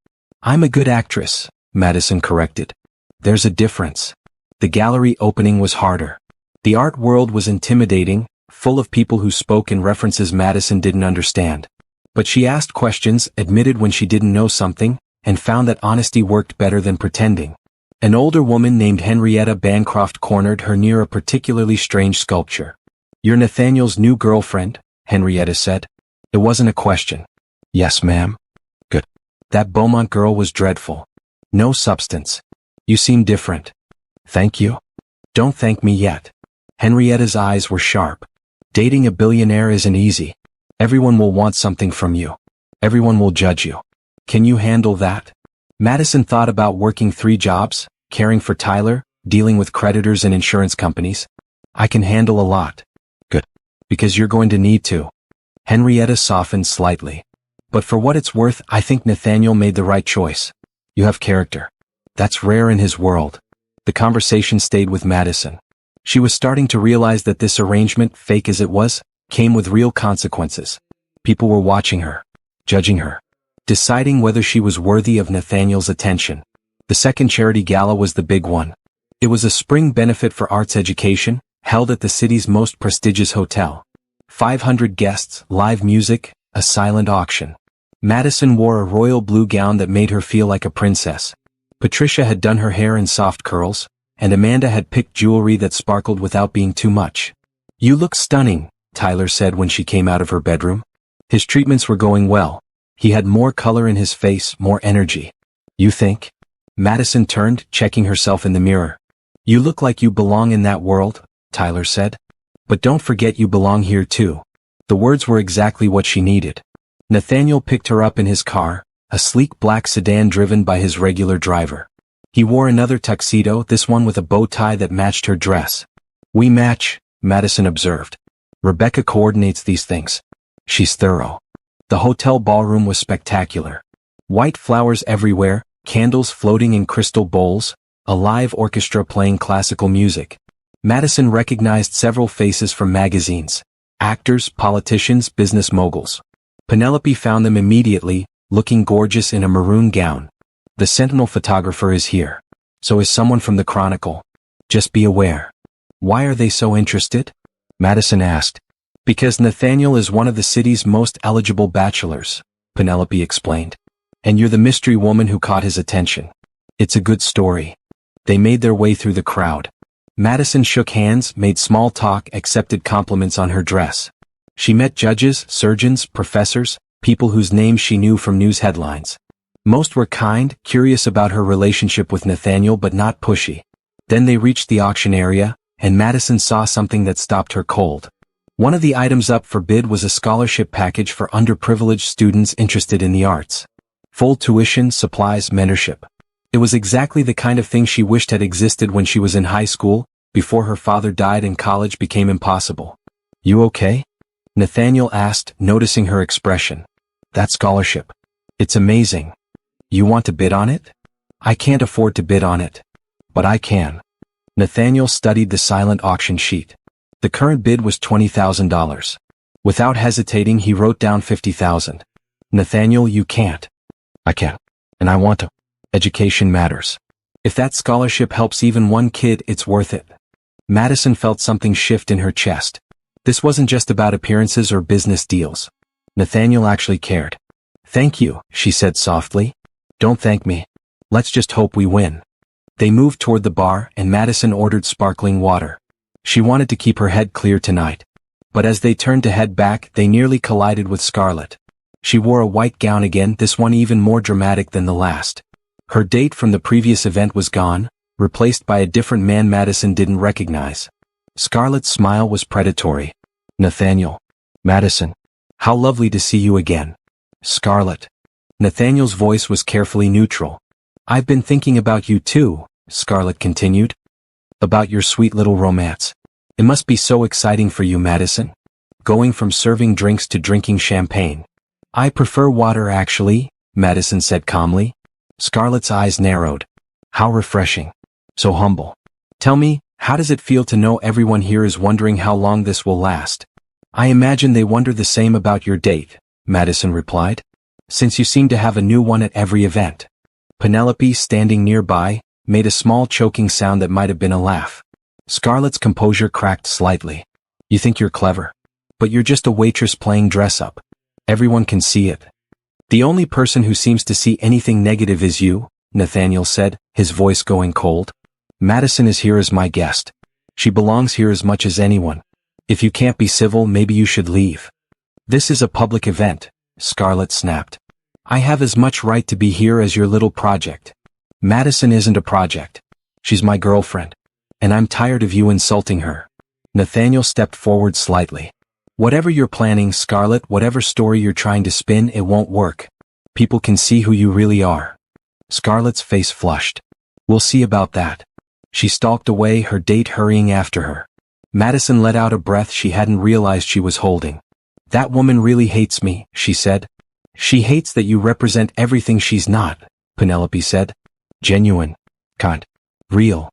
"I'm a good actress," Madison corrected. "There's a difference." The gallery opening was harder. The art world was intimidating, full of people who spoke in references Madison didn't understand. But she asked questions, admitted when she didn't know something, and found that honesty worked better than pretending. An older woman named Henrietta Bancroft cornered her near a particularly strange sculpture. "You're Nathaniel's new girlfriend?" Henrietta said. It wasn't a question. "Yes, ma'am." "Good." "That Beaumont girl was dreadful. No substance. You seem different." "Thank you." "Don't thank me yet." Henrietta's eyes were sharp. "Dating a billionaire isn't easy. Everyone will want something from you. Everyone will judge you. Can you handle that?" Madison thought about working 3 jobs, caring for Tyler, dealing with creditors and insurance companies. "I can handle a lot." "Good. Because you're going to need to." Henrietta softened slightly. "But for what it's worth, I think Nathaniel made the right choice. You have character. That's rare in his world." The conversation stayed with Madison. She was starting to realize that this arrangement, fake as it was, came with real consequences. People were watching her, judging her, deciding whether she was worthy of Nathaniel's attention. The second charity gala was the big one. It was a spring benefit for arts education, held at the city's most prestigious hotel. 500 guests, live music, a silent auction. Madison wore a royal blue gown that made her feel like a princess. Patricia had done her hair in soft curls, and Amanda had picked jewelry that sparkled without being too much. "You look stunning," Tyler said when she came out of her bedroom. His treatments were going well. He had more color in his face, more energy. "You think?" Madison turned, checking herself in the mirror. "You look like you belong in that world," Tyler said. "But don't forget you belong here too." The words were exactly what she needed. Nathaniel picked her up in his car, a sleek black sedan driven by his regular driver. He wore another tuxedo, this one with a bow tie that matched her dress. "We match," Madison observed. "Rebecca coordinates these things. She's thorough." The hotel ballroom was spectacular. White flowers everywhere, candles floating in crystal bowls, a live orchestra playing classical music. Madison recognized several faces from magazines: actors, politicians, business moguls. Penelope found them immediately, looking gorgeous in a maroon gown. "The Sentinel photographer is here. So is someone from the Chronicle. Just be aware." "Why are they so interested?" Madison asked. "Because Nathaniel is one of the city's most eligible bachelors," Penelope explained. "And you're the mystery woman who caught his attention. It's a good story." They made their way through the crowd. Madison shook hands, made small talk, accepted compliments on her dress. She met judges, surgeons, professors, people whose names she knew from news headlines. Most were kind, curious about her relationship with Nathaniel but not pushy. Then they reached the auction area, and Madison saw something that stopped her cold. One of the items up for bid was a scholarship package for underprivileged students interested in the arts. Full tuition, supplies, mentorship. It was exactly the kind of thing she wished had existed when she was in high school, before her father died and college became impossible. "You okay?" Nathaniel asked, noticing her expression. "That scholarship. It's amazing. You want to bid on it?" "I can't afford to bid on it. But I can." Nathaniel studied the silent auction sheet. The current bid was $20,000. Without hesitating, he wrote down $50,000. "Nathaniel, you can't." "I can. And I want to. Education matters. If that scholarship helps even one kid, it's worth it." Madison felt something shift in her chest. This wasn't just about appearances or business deals. Nathaniel actually cared. "Thank you," she said softly. "Don't thank me. Let's just hope we win." They moved toward the bar, and Madison ordered sparkling water. She wanted to keep her head clear tonight. But as they turned to head back, they nearly collided with Scarlett. She wore a white gown again, this one even more dramatic than the last. Her date from the previous event was gone, replaced by a different man Madison didn't recognize. Scarlett's smile was predatory. Nathaniel. Madison. How lovely to see you again. Scarlett. Nathaniel's voice was carefully neutral. I've been thinking about you too, Scarlett continued. About your sweet little romance. It must be so exciting for you, Madison. Going from serving drinks to drinking champagne. I prefer water actually, Madison said calmly. Scarlett's eyes narrowed. How refreshing. So humble. Tell me, how does it feel to know everyone here is wondering how long this will last? I imagine they wonder the same about your date, Madison replied. Since you seem to have a new one at every event. Penelope, standing nearby, made a small choking sound that might have been a laugh. Scarlett's composure cracked slightly. You think you're clever. But you're just a waitress playing dress-up. Everyone can see it. The only person who seems to see anything negative is you, Nathaniel said, his voice going cold. Madison is here as my guest. She belongs here as much as anyone. If you can't be civil, maybe you should leave. This is a public event, Scarlett snapped. I have as much right to be here as your little project. Madison isn't a project. She's my girlfriend. And I'm tired of you insulting her. Nathaniel stepped forward slightly. Whatever you're planning, Scarlett, whatever story you're trying to spin, it won't work. People can see who you really are. Scarlett's face flushed. We'll see about that. She stalked away, her date hurrying after her. Madison let out a breath she hadn't realized she was holding. That woman really hates me, she said. She hates that you represent everything she's not, Penelope said. Genuine. Kind. Real.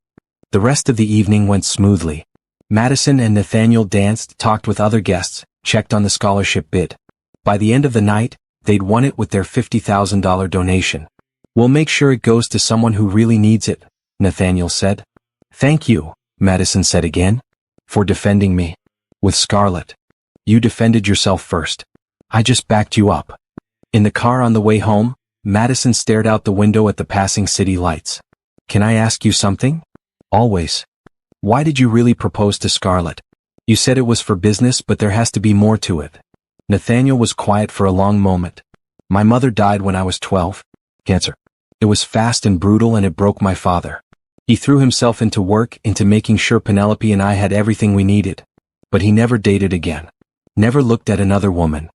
The rest of the evening went smoothly. Madison and Nathaniel danced, talked with other guests, checked on the scholarship bid. By the end of the night, they'd won it with their $50,000 donation. We'll make sure it goes to someone who really needs it, Nathaniel said. Thank you, Madison said again. For defending me. With Scarlett. You defended yourself first. I just backed you up. In the car on the way home, Madison stared out the window at the passing city lights. Can I ask you something? Always. Why did you really propose to Scarlett? You said it was for business, but there has to be more to it. Nathaniel was quiet for a long moment. My mother died when I was 12. Cancer. It was fast and brutal and it broke my father. He threw himself into work, into making sure Penelope and I had everything we needed. But he never dated again. Never looked at another woman.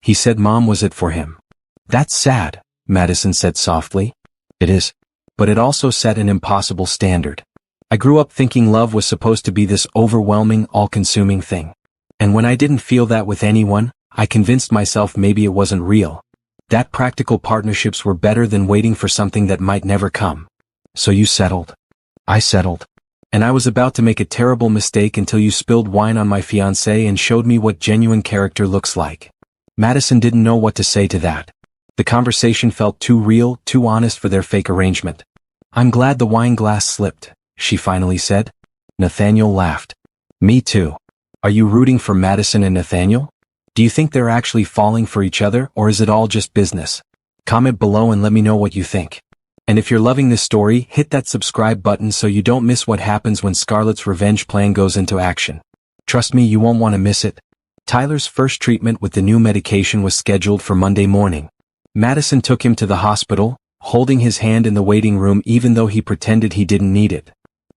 He said Mom was it for him. That's sad, Madison said softly. It is. But it also set an impossible standard. I grew up thinking love was supposed to be this overwhelming, all-consuming thing. And when I didn't feel that with anyone, I convinced myself maybe it wasn't real. That practical partnerships were better than waiting for something that might never come. So you settled. I settled. And I was about to make a terrible mistake until you spilled wine on my fiancé and showed me what genuine character looks like. Madison didn't know what to say to that. The conversation felt too real, too honest for their fake arrangement. I'm glad the wine glass slipped, she finally said. Nathaniel laughed. Me too. Are you rooting for Madison and Nathaniel? Do you think they're actually falling for each other, or is it all just business? Comment below and let me know what you think. And if you're loving this story, hit that subscribe button so you don't miss what happens when Scarlett's revenge plan goes into action. Trust me, you won't want to miss it. Tyler's first treatment with the new medication was scheduled for Monday morning. Madison took him to the hospital, holding his hand in the waiting room even though he pretended he didn't need it.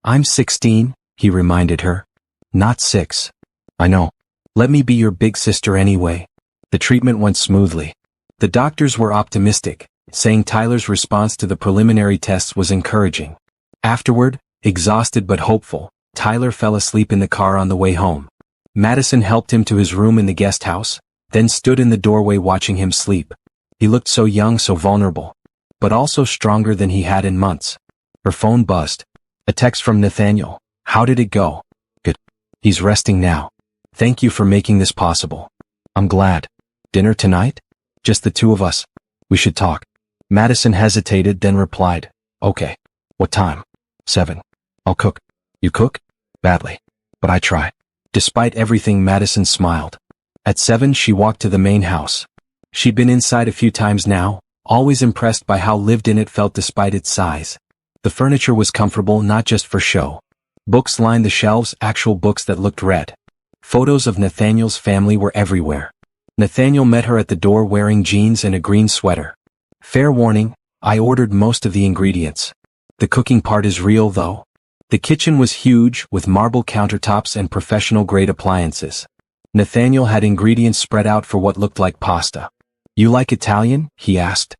I'm 16, he reminded her. Not 6. I know. Let me be your big sister anyway. The treatment went smoothly. The doctors were optimistic, saying Tyler's response to the preliminary tests was encouraging. Afterward, exhausted but hopeful, Tyler fell asleep in the car on the way home. Madison helped him to his room in the guest house, then stood in the doorway watching him sleep. He looked so young, so vulnerable, but also stronger than he had in months. Her phone buzzed. A text from Nathaniel. How did it go? Good. He's resting now. Thank you for making this possible. I'm glad. Dinner tonight? Just the two of us. We should talk. Madison hesitated, then replied, Okay. What time? 7. I'll cook. You cook? Badly. But I try. Despite everything, Madison smiled. At 7 she walked to the main house. She'd been inside a few times now, always impressed by how lived in it felt despite its size. The furniture was comfortable not just for show. Books lined the shelves, actual books that looked read. Photos of Nathaniel's family were everywhere. Nathaniel met her at the door wearing jeans and a green sweater. Fair warning, I ordered most of the ingredients. The cooking part is real though. The kitchen was huge, with marble countertops and professional-grade appliances. Nathaniel had ingredients spread out for what looked like pasta. You like Italian? He asked.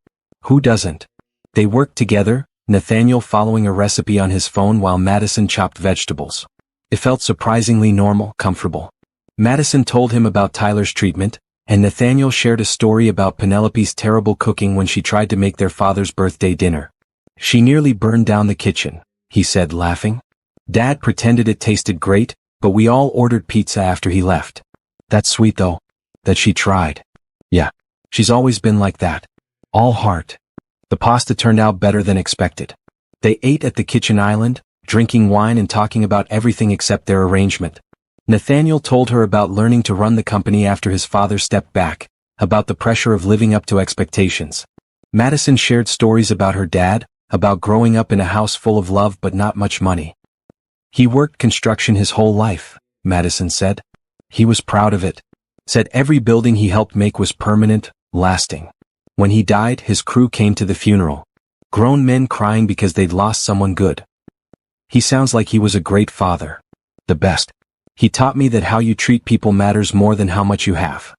Who doesn't? They worked together, Nathaniel following a recipe on his phone while Madison chopped vegetables. It felt surprisingly normal, comfortable. Madison told him about Tyler's treatment, and Nathaniel shared a story about Penelope's terrible cooking when she tried to make their father's birthday dinner. She nearly burned down the kitchen, he said, laughing. Dad pretended it tasted great, but we all ordered pizza after he left. That's sweet though. That she tried. Yeah. She's always been like that. All heart. The pasta turned out better than expected. They ate at the kitchen island, drinking wine and talking about everything except their arrangement. Nathaniel told her about learning to run the company after his father stepped back, about the pressure of living up to expectations. Madison shared stories about her dad, about growing up in a house full of love but not much money. He worked construction his whole life, Madison said. He was proud of it. Said every building he helped make was permanent, lasting. When he died, his crew came to the funeral. Grown men crying because they'd lost someone good. He sounds like he was a great father. The best. He taught me that how you treat people matters more than how much you have.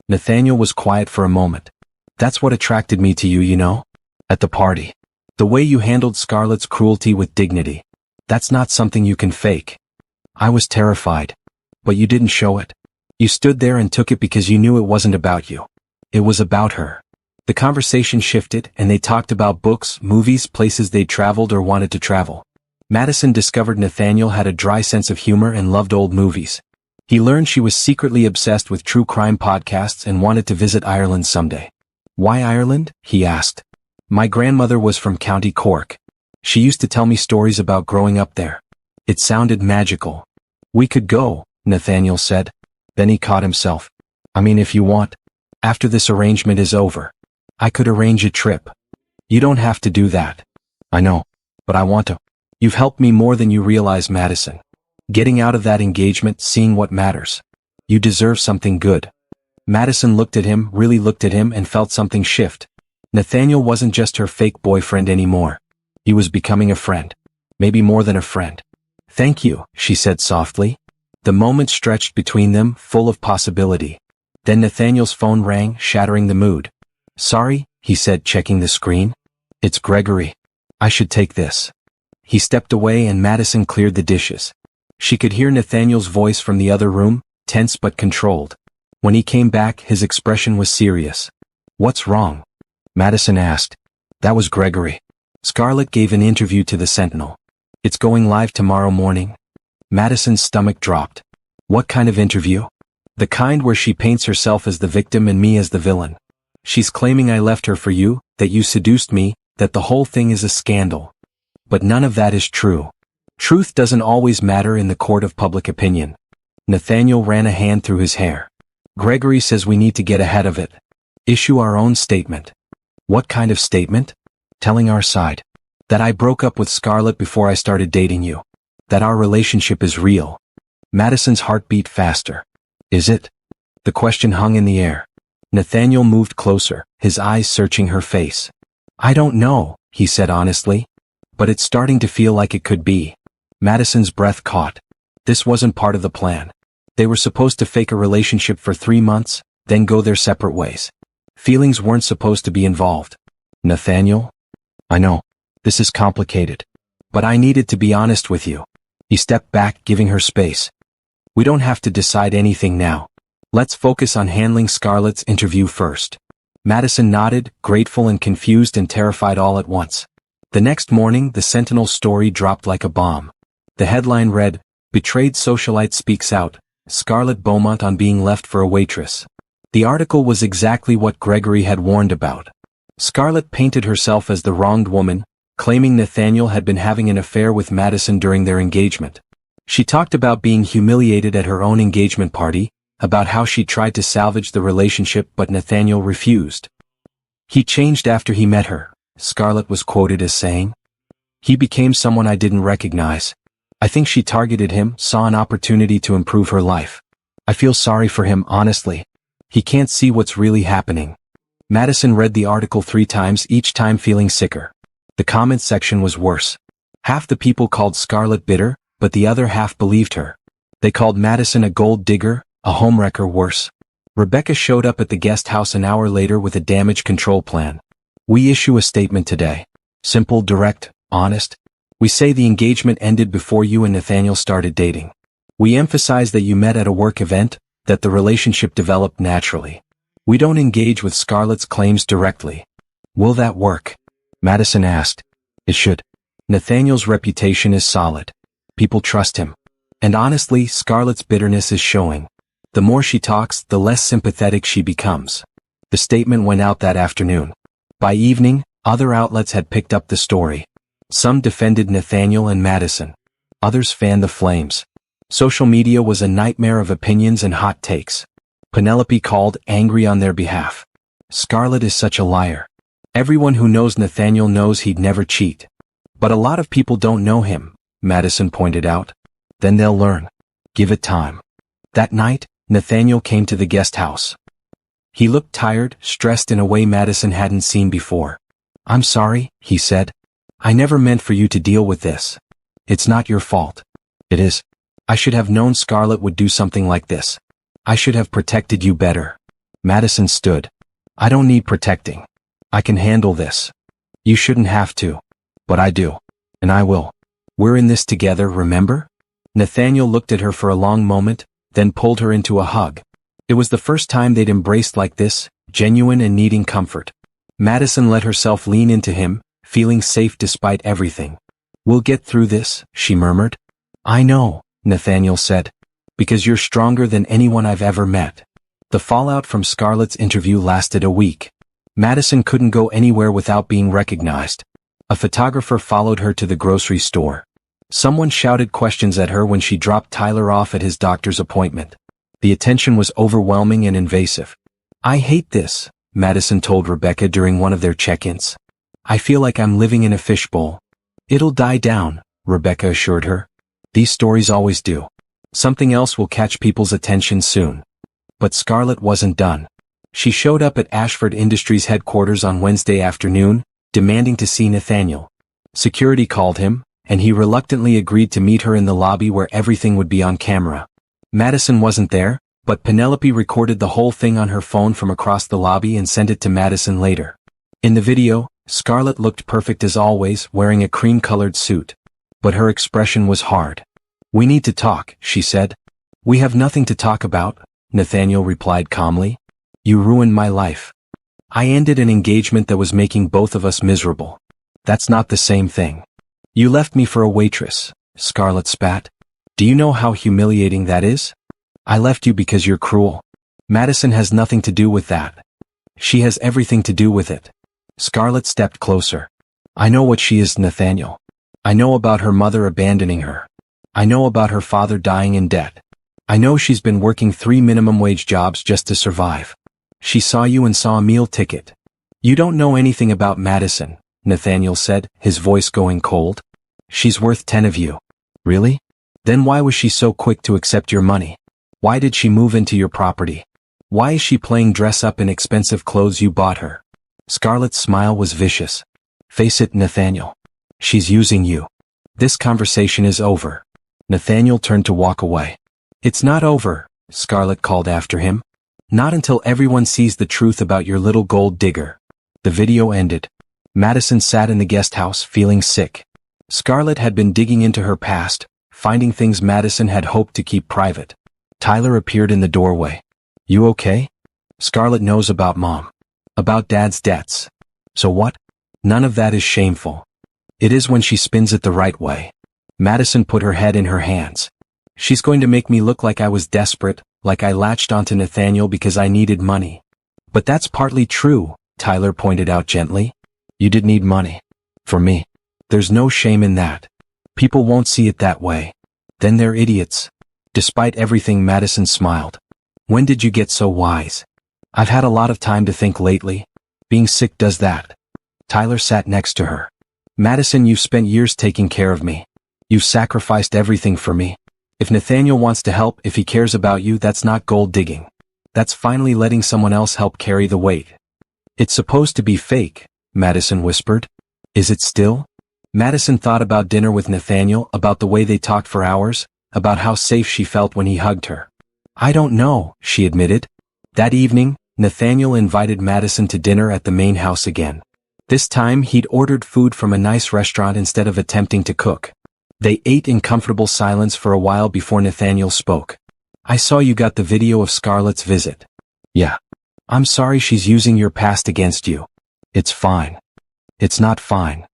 Nathaniel was quiet for a moment. That's what attracted me to you, you know? At the party. The way you handled Scarlett's cruelty with dignity. That's not something you can fake. I was terrified. But you didn't show it. You stood there and took it because you knew it wasn't about you. It was about her. The conversation shifted, and they talked about books, movies, places they'd traveled or wanted to travel. Madison discovered Nathaniel had a dry sense of humor and loved old movies. He learned she was secretly obsessed with true crime podcasts and wanted to visit Ireland someday. Why Ireland? He asked. My grandmother was from County Cork. She used to tell me stories about growing up there. It sounded magical. We could go, Nathaniel said. Then he caught himself. I mean, if you want. After this arrangement is over. I could arrange a trip. You don't have to do that. I know. But I want to. You've helped me more than you realize, Madison. Getting out of that engagement, seeing what matters. You deserve something good. Madison looked at him, really looked at him, and felt something shift. Nathaniel wasn't just her fake boyfriend anymore. He was becoming a friend. Maybe more than a friend. Thank you, she said softly. The moment stretched between them, full of possibility. Then Nathaniel's phone rang, shattering the mood. Sorry, he said, checking the screen. It's Gregory. I should take this. He stepped away and Madison cleared the dishes. She could hear Nathaniel's voice from the other room, tense but controlled. When he came back, his expression was serious. What's wrong? Madison asked. That was Gregory. Scarlett gave an interview to the Sentinel. It's going live tomorrow morning. Madison's stomach dropped. What kind of interview? The kind where she paints herself as the victim and me as the villain. She's claiming I left her for you, that you seduced me, that the whole thing is a scandal. But none of that is true. Truth doesn't always matter in the court of public opinion. Nathaniel ran a hand through his hair. Gregory says we need to get ahead of it. Issue our own statement. What kind of statement? Telling our side. That I broke up with Scarlett before I started dating you. That our relationship is real. Madison's heart beat faster. Is it? The question hung in the air. Nathaniel moved closer, his eyes searching her face. I don't know, he said honestly. But it's starting to feel like it could be. Madison's breath caught. This wasn't part of the plan. They were supposed to fake a relationship for 3 months, then go their separate ways. Feelings weren't supposed to be involved. Nathaniel? I know. This is complicated. But I needed to be honest with you. He stepped back, giving her space. We don't have to decide anything now. Let's focus on handling Scarlett's interview first. Madison nodded, grateful and confused and terrified all at once. The next morning, the Sentinel story dropped like a bomb. The headline read, Betrayed Socialite Speaks Out, Scarlett Beaumont on Being Left for a Waitress. The article was exactly what Gregory had warned about. Scarlett painted herself as the wronged woman, claiming Nathaniel had been having an affair with Madison during their engagement. She talked about being humiliated at her own engagement party, about how she tried to salvage the relationship but Nathaniel refused. He changed after he met her, Scarlett was quoted as saying. He became someone I didn't recognize. I think she targeted him, saw an opportunity to improve her life. I feel sorry for him, honestly. He can't see what's really happening. Madison read the article 3 times, each time feeling sicker. The comment section was worse. Half the people called Scarlett bitter, but the other half believed her. They called Madison a gold digger, a homewrecker, worse. Rebecca showed up at the guest house an hour later with a damage control plan. We issue a statement today. Simple, direct, honest. We say the engagement ended before you and Nathaniel started dating. We emphasize that you met at a work event, that the relationship developed naturally. We don't engage with Scarlett's claims directly. Will that work? Madison asked. It should. Nathaniel's reputation is solid. People trust him. And honestly, Scarlett's bitterness is showing. The more she talks, the less sympathetic she becomes. The statement went out that afternoon. By evening, other outlets had picked up the story. Some defended Nathaniel and Madison. Others fanned the flames. Social media was a nightmare of opinions and hot takes. Penelope called, angry on their behalf. Scarlett is such a liar. Everyone who knows Nathaniel knows he'd never cheat. But a lot of people don't know him, Madison pointed out. Then they'll learn. Give it time. That night, Nathaniel came to the guest house. He looked tired, stressed in a way Madison hadn't seen before. I'm sorry, he said. I never meant for you to deal with this. It's not your fault. It is. I should have known Scarlett would do something like this. I should have protected you better. Madison stood. I don't need protecting. I can handle this. You shouldn't have to. But I do. And I will. We're in this together, remember? Nathaniel looked at her for a long moment, then pulled her into a hug. It was the first time they'd embraced like this, genuine and needing comfort. Madison let herself lean into him, feeling safe despite everything. We'll get through this, she murmured. I know, Nathaniel said. Because you're stronger than anyone I've ever met. The fallout from Scarlett's interview lasted a week. Madison couldn't go anywhere without being recognized. A photographer followed her to the grocery store. Someone shouted questions at her when she dropped Tyler off at his doctor's appointment. The attention was overwhelming and invasive. I hate this, Madison told Rebecca during one of their check-ins. I feel like I'm living in a fishbowl. It'll die down, Rebecca assured her. These stories always do. Something else will catch people's attention soon. But Scarlett wasn't done. She showed up at Ashford Industries headquarters on Wednesday afternoon, demanding to see Nathaniel. Security called him, and he reluctantly agreed to meet her in the lobby where everything would be on camera. Madison wasn't there, but Penelope recorded the whole thing on her phone from across the lobby and sent it to Madison later. In the video, Scarlett looked perfect as always, wearing a cream-colored suit. But her expression was hard. We need to talk, she said. We have nothing to talk about, Nathaniel replied calmly. You ruined my life. I ended an engagement that was making both of us miserable. That's not the same thing. You left me for a waitress, Scarlett spat. Do you know how humiliating that is? I left you because you're cruel. Madison has nothing to do with that. She has everything to do with it. Scarlett stepped closer. I know what she is, Nathaniel. I know about her mother abandoning her. I know about her father dying in debt. I know she's been working 3 minimum wage jobs just to survive. She saw you and saw a meal ticket. You don't know anything about Madison, Nathaniel said, his voice going cold. She's worth 10 of you. Really? Then why was she so quick to accept your money? Why did she move into your property? Why is she playing dress up in expensive clothes you bought her? Scarlett's smile was vicious. Face it, Nathaniel. She's using you. This conversation is over. Nathaniel turned to walk away. It's not over, Scarlett called after him. Not until everyone sees the truth about your little gold digger. The video ended. Madison sat in the guest house feeling sick. Scarlett had been digging into her past, finding things Madison had hoped to keep private. Tyler appeared in the doorway. You okay? Scarlett knows about Mom. About Dad's debts. So what? None of that is shameful. It is when she spins it the right way. Madison put her head in her hands. She's going to make me look like I was desperate, like I latched onto Nathaniel because I needed money. But that's partly true, Tyler pointed out gently. You did need money. For me. There's no shame in that. People won't see it that way. Then they're idiots. Despite everything, Madison smiled. When did you get so wise? I've had a lot of time to think lately. Being sick does that. Tyler sat next to her. Madison, you've spent years taking care of me. You've sacrificed everything for me. If Nathaniel wants to help, if he cares about you, that's not gold digging. That's finally letting someone else help carry the weight. It's supposed to be fake, Madison whispered. Is it still? Madison thought about dinner with Nathaniel, about the way they talked for hours, about how safe she felt when he hugged her. I don't know, she admitted. That evening, Nathaniel invited Madison to dinner at the main house again. This time he'd ordered food from a nice restaurant instead of attempting to cook. They ate in comfortable silence for a while before Nathaniel spoke. I saw you got the video of Scarlett's visit. Yeah. I'm sorry she's using your past against you. It's fine. It's not fine.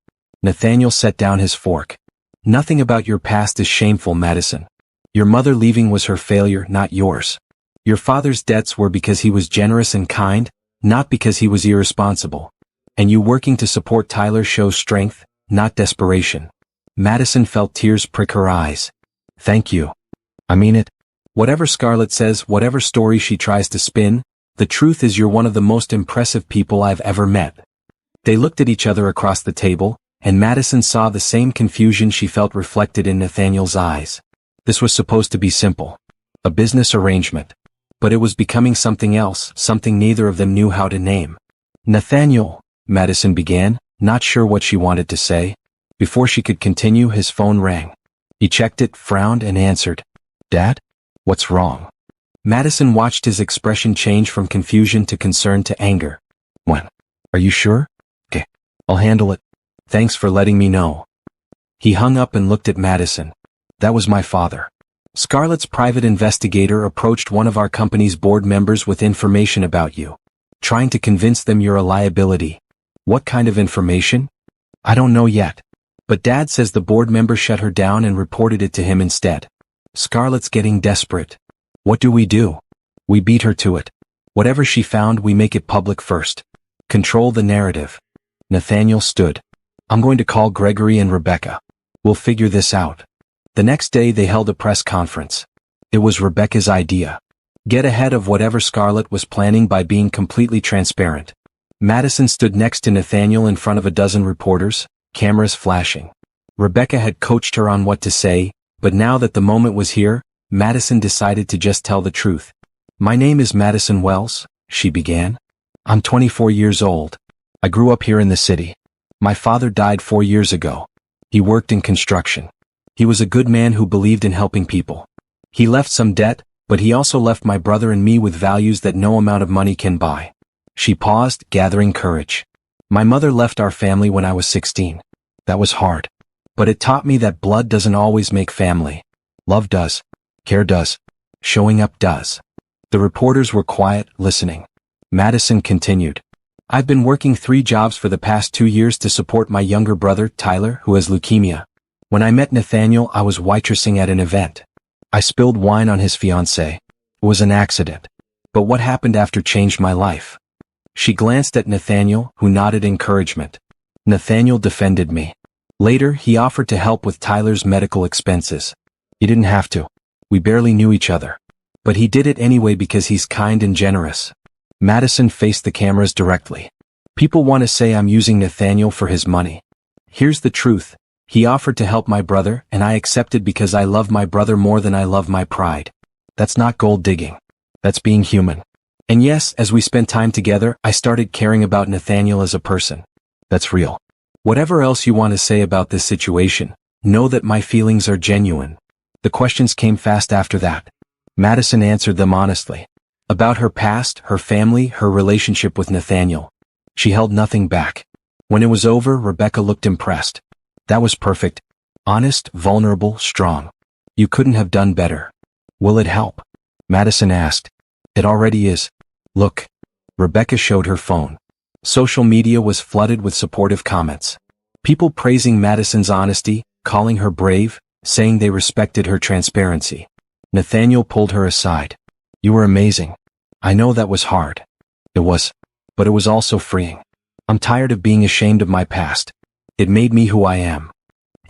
Nathaniel set down his fork. Nothing about your past is shameful, Madison. Your mother leaving was her failure, not yours. Your father's debts were because he was generous and kind, not because he was irresponsible. And you working to support Tyler shows strength, not desperation. Madison felt tears prick her eyes. Thank you. I mean it. Whatever Scarlett says, whatever story she tries to spin, the truth is you're one of the most impressive people I've ever met. They looked at each other across the table, and Madison saw the same confusion she felt reflected in Nathaniel's eyes. This was supposed to be simple. A business arrangement. But it was becoming something else, something neither of them knew how to name. Nathaniel, Madison began, not sure what she wanted to say. Before she could continue, his phone rang. He checked it, frowned, and answered. Dad? What's wrong? Madison watched his expression change from confusion to concern to anger. When? Are you sure? Okay, I'll handle it. Thanks for letting me know. He hung up and looked at Madison. That was my father. Scarlett's private investigator approached one of our company's board members with information about you. Trying to convince them you're a liability. What kind of information? I don't know yet. But Dad says the board member shut her down and reported it to him instead. Scarlett's getting desperate. What do? We beat her to it. Whatever she found, we make it public first. Control the narrative. Nathaniel stood. I'm going to call Gregory and Rebecca. We'll figure this out. The next day they held a press conference. It was Rebecca's idea. Get ahead of whatever Scarlett was planning by being completely transparent. Madison stood next to Nathaniel in front of a dozen reporters, cameras flashing. Rebecca had coached her on what to say, but now that the moment was here, Madison decided to just tell the truth. My name is Madison Wells, she began. I'm 24 years old. I grew up here in the city. My father died 4 years ago. He worked in construction. He was a good man who believed in helping people. He left some debt, but he also left my brother and me with values that no amount of money can buy. She paused, gathering courage. My mother left our family when I was 16. That was hard. But it taught me that blood doesn't always make family. Love does. Care does. Showing up does. The reporters were quiet, listening. Madison continued. I've been working 3 jobs for the past 2 years to support my younger brother, Tyler, who has leukemia. When I met Nathaniel, I was waitressing at an event. I spilled wine on his fiancée. It was an accident. But what happened after changed my life. She glanced at Nathaniel, who nodded encouragement. Nathaniel defended me. Later, he offered to help with Tyler's medical expenses. He didn't have to. We barely knew each other. But he did it anyway because he's kind and generous. Madison faced the cameras directly. People want to say I'm using Nathaniel for his money. Here's the truth. He offered to help my brother, and I accepted because I love my brother more than I love my pride. That's not gold digging. That's being human. And yes, as we spent time together, I started caring about Nathaniel as a person. That's real. Whatever else you want to say about this situation, know that my feelings are genuine. The questions came fast after that. Madison answered them honestly. About her past, her family, her relationship with Nathaniel. She held nothing back. When it was over, Rebecca looked impressed. That was perfect. Honest, vulnerable, strong. You couldn't have done better. Will it help? Madison asked. It already is. Look. Rebecca showed her phone. Social media was flooded with supportive comments. People praising Madison's honesty, calling her brave, saying they respected her transparency. Nathaniel pulled her aside. You were amazing. I know that was hard. It was. But it was also freeing. I'm tired of being ashamed of my past. It made me who I am.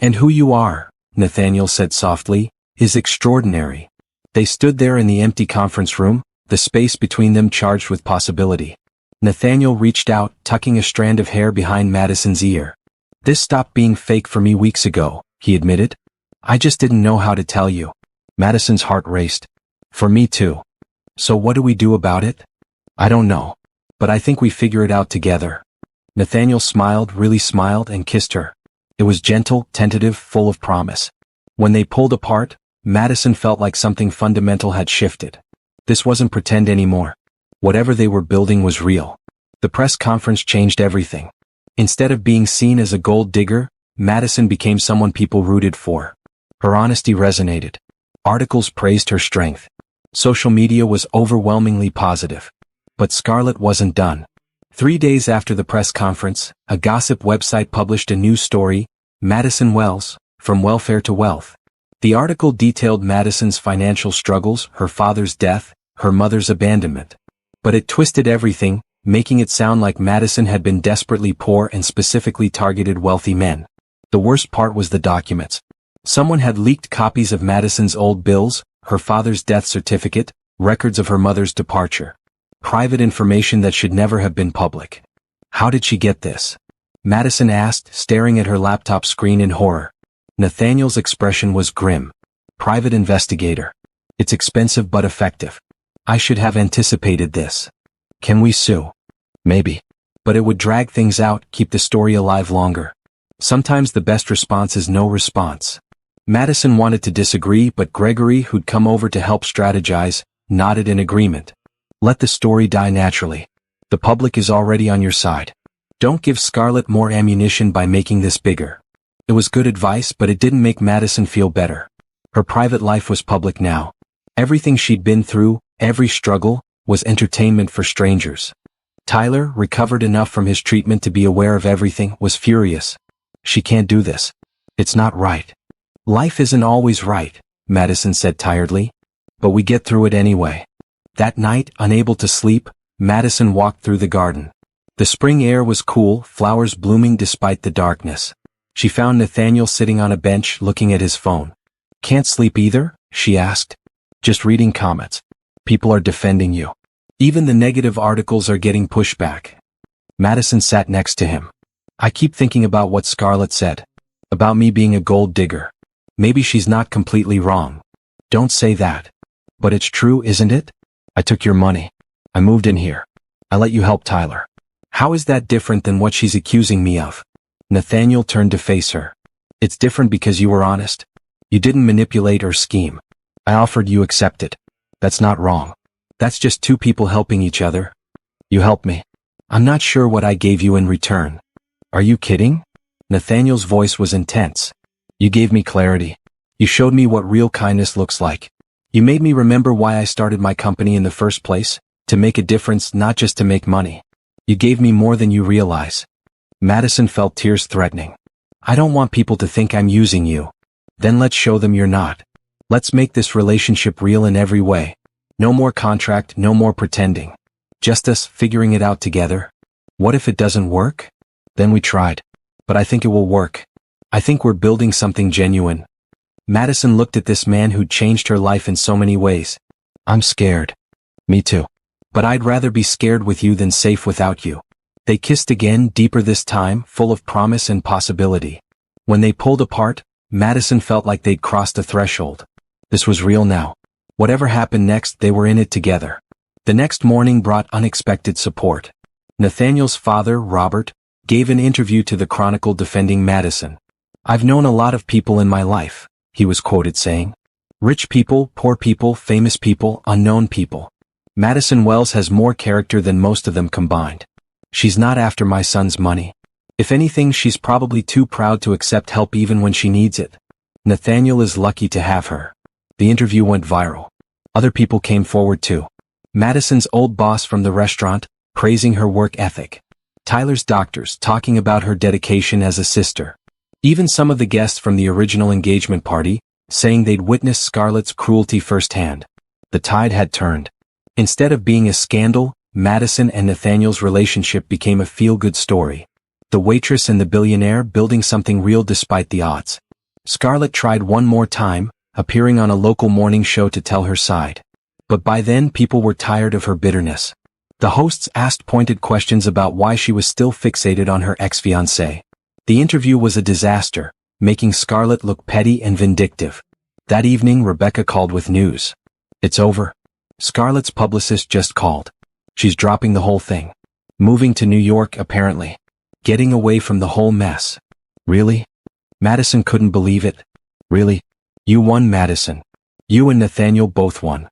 And who you are, Nathaniel said softly, is extraordinary. They stood there in the empty conference room, the space between them charged with possibility. Nathaniel reached out, tucking a strand of hair behind Madison's ear. This stopped being fake for me weeks ago, he admitted. I just didn't know how to tell you. Madison's heart raced. For me too. So what do we do about it? I don't know. But I think we figure it out together. Nathaniel smiled, really smiled, and kissed her. It was gentle, tentative, full of promise. When they pulled apart, Madison felt like something fundamental had shifted. This wasn't pretend anymore. Whatever they were building was real. The press conference changed everything. Instead of being seen as a gold digger, Madison became someone people rooted for. Her honesty resonated. Articles praised her strength. Social media was overwhelmingly positive. But Scarlett wasn't done. 3 days after the press conference, a gossip website published a news story, Madison Wells, From Welfare to Wealth. The article detailed Madison's financial struggles, her father's death, her mother's abandonment. But it twisted everything, making it sound like Madison had been desperately poor and specifically targeted wealthy men. The worst part was the documents. Someone had leaked copies of Madison's old bills, her father's death certificate, records of her mother's departure. Private information that should never have been public. How did she get this? Madison asked, staring at her laptop screen in horror. Nathaniel's expression was grim. Private investigator. It's expensive but effective. I should have anticipated this. Can we sue? Maybe. But it would drag things out, keep the story alive longer. Sometimes the best response is no response. Madison wanted to disagree, but Gregory, who'd come over to help strategize, nodded in agreement. Let the story die naturally. The public is already on your side. Don't give Scarlett more ammunition by making this bigger. It was good advice, but it didn't make Madison feel better. Her private life was public now. Everything she'd been through, every struggle, was entertainment for strangers. Tyler, recovered enough from his treatment to be aware of everything, was furious. She can't do this. It's not right. Life isn't always right, Madison said tiredly. But we get through it anyway. That night, unable to sleep, Madison walked through the garden. The spring air was cool, flowers blooming despite the darkness. She found Nathaniel sitting on a bench looking at his phone. Can't sleep either? She asked. Just reading comments. People are defending you. Even the negative articles are getting pushback. Madison sat next to him. I keep thinking about what Scarlett said. About me being a gold digger. Maybe she's not completely wrong. Don't say that. But it's true, isn't it? I took your money. I moved in here. I let you help Tyler. How is that different than what she's accusing me of? Nathaniel turned to face her. It's different because you were honest. You didn't manipulate or scheme. I offered, you accepted. That's not wrong. That's just two people helping each other. You helped me. I'm not sure what I gave you in return. Are you kidding? Nathaniel's voice was intense. You gave me clarity. You showed me what real kindness looks like. You made me remember why I started my company in the first place, to make a difference, not just to make money. You gave me more than you realize. Madison felt tears threatening. I don't want people to think I'm using you. Then let's show them you're not. Let's make this relationship real in every way. No more contract, no more pretending. Just us figuring it out together. What if it doesn't work? Then we tried. But I think it will work. I think we're building something genuine. Madison looked at this man who'd changed her life in so many ways. I'm scared. Me too. But I'd rather be scared with you than safe without you. They kissed again, deeper this time, full of promise and possibility. When they pulled apart, Madison felt like they'd crossed a threshold. This was real now. Whatever happened next, they were in it together. The next morning brought unexpected support. Nathaniel's father, Robert, gave an interview to the Chronicle defending Madison. I've known a lot of people in my life, he was quoted saying. Rich people, poor people, famous people, unknown people. Madison Wells has more character than most of them combined. She's not after my son's money. If anything, she's probably too proud to accept help even when she needs it. Nathaniel is lucky to have her. The interview went viral. Other people came forward too. Madison's old boss from the restaurant, praising her work ethic. Tyler's doctors talking about her dedication as a sister. Even some of the guests from the original engagement party, saying they'd witnessed Scarlett's cruelty firsthand. The tide had turned. Instead of being a scandal, Madison and Nathaniel's relationship became a feel-good story. The Waitress and the Billionaire building something real despite the odds. Scarlett tried one more time, appearing on a local morning show to tell her side. But by then people were tired of her bitterness. The hosts asked pointed questions about why she was still fixated on her ex-fiancé. The interview was a disaster, making Scarlett look petty and vindictive. That evening Rebecca called with news. It's over. Scarlett's publicist just called. She's dropping the whole thing. Moving to New York apparently. Getting away from the whole mess. Really? Madison couldn't believe it. Really? You won, Madison. You and Nathaniel both won.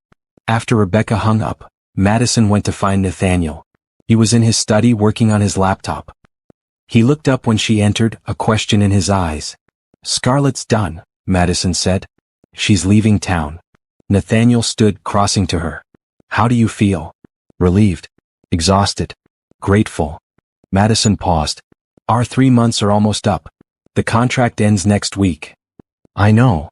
After Rebecca hung up, Madison went to find Nathaniel. He was in his study working on his laptop. He looked up when she entered, a question in his eyes. Scarlett's done, Madison said. She's leaving town. Nathaniel stood, crossing to her. How do you feel? Relieved. Exhausted. Grateful. Madison paused. Our 3 months are almost up. The contract ends next week. I know.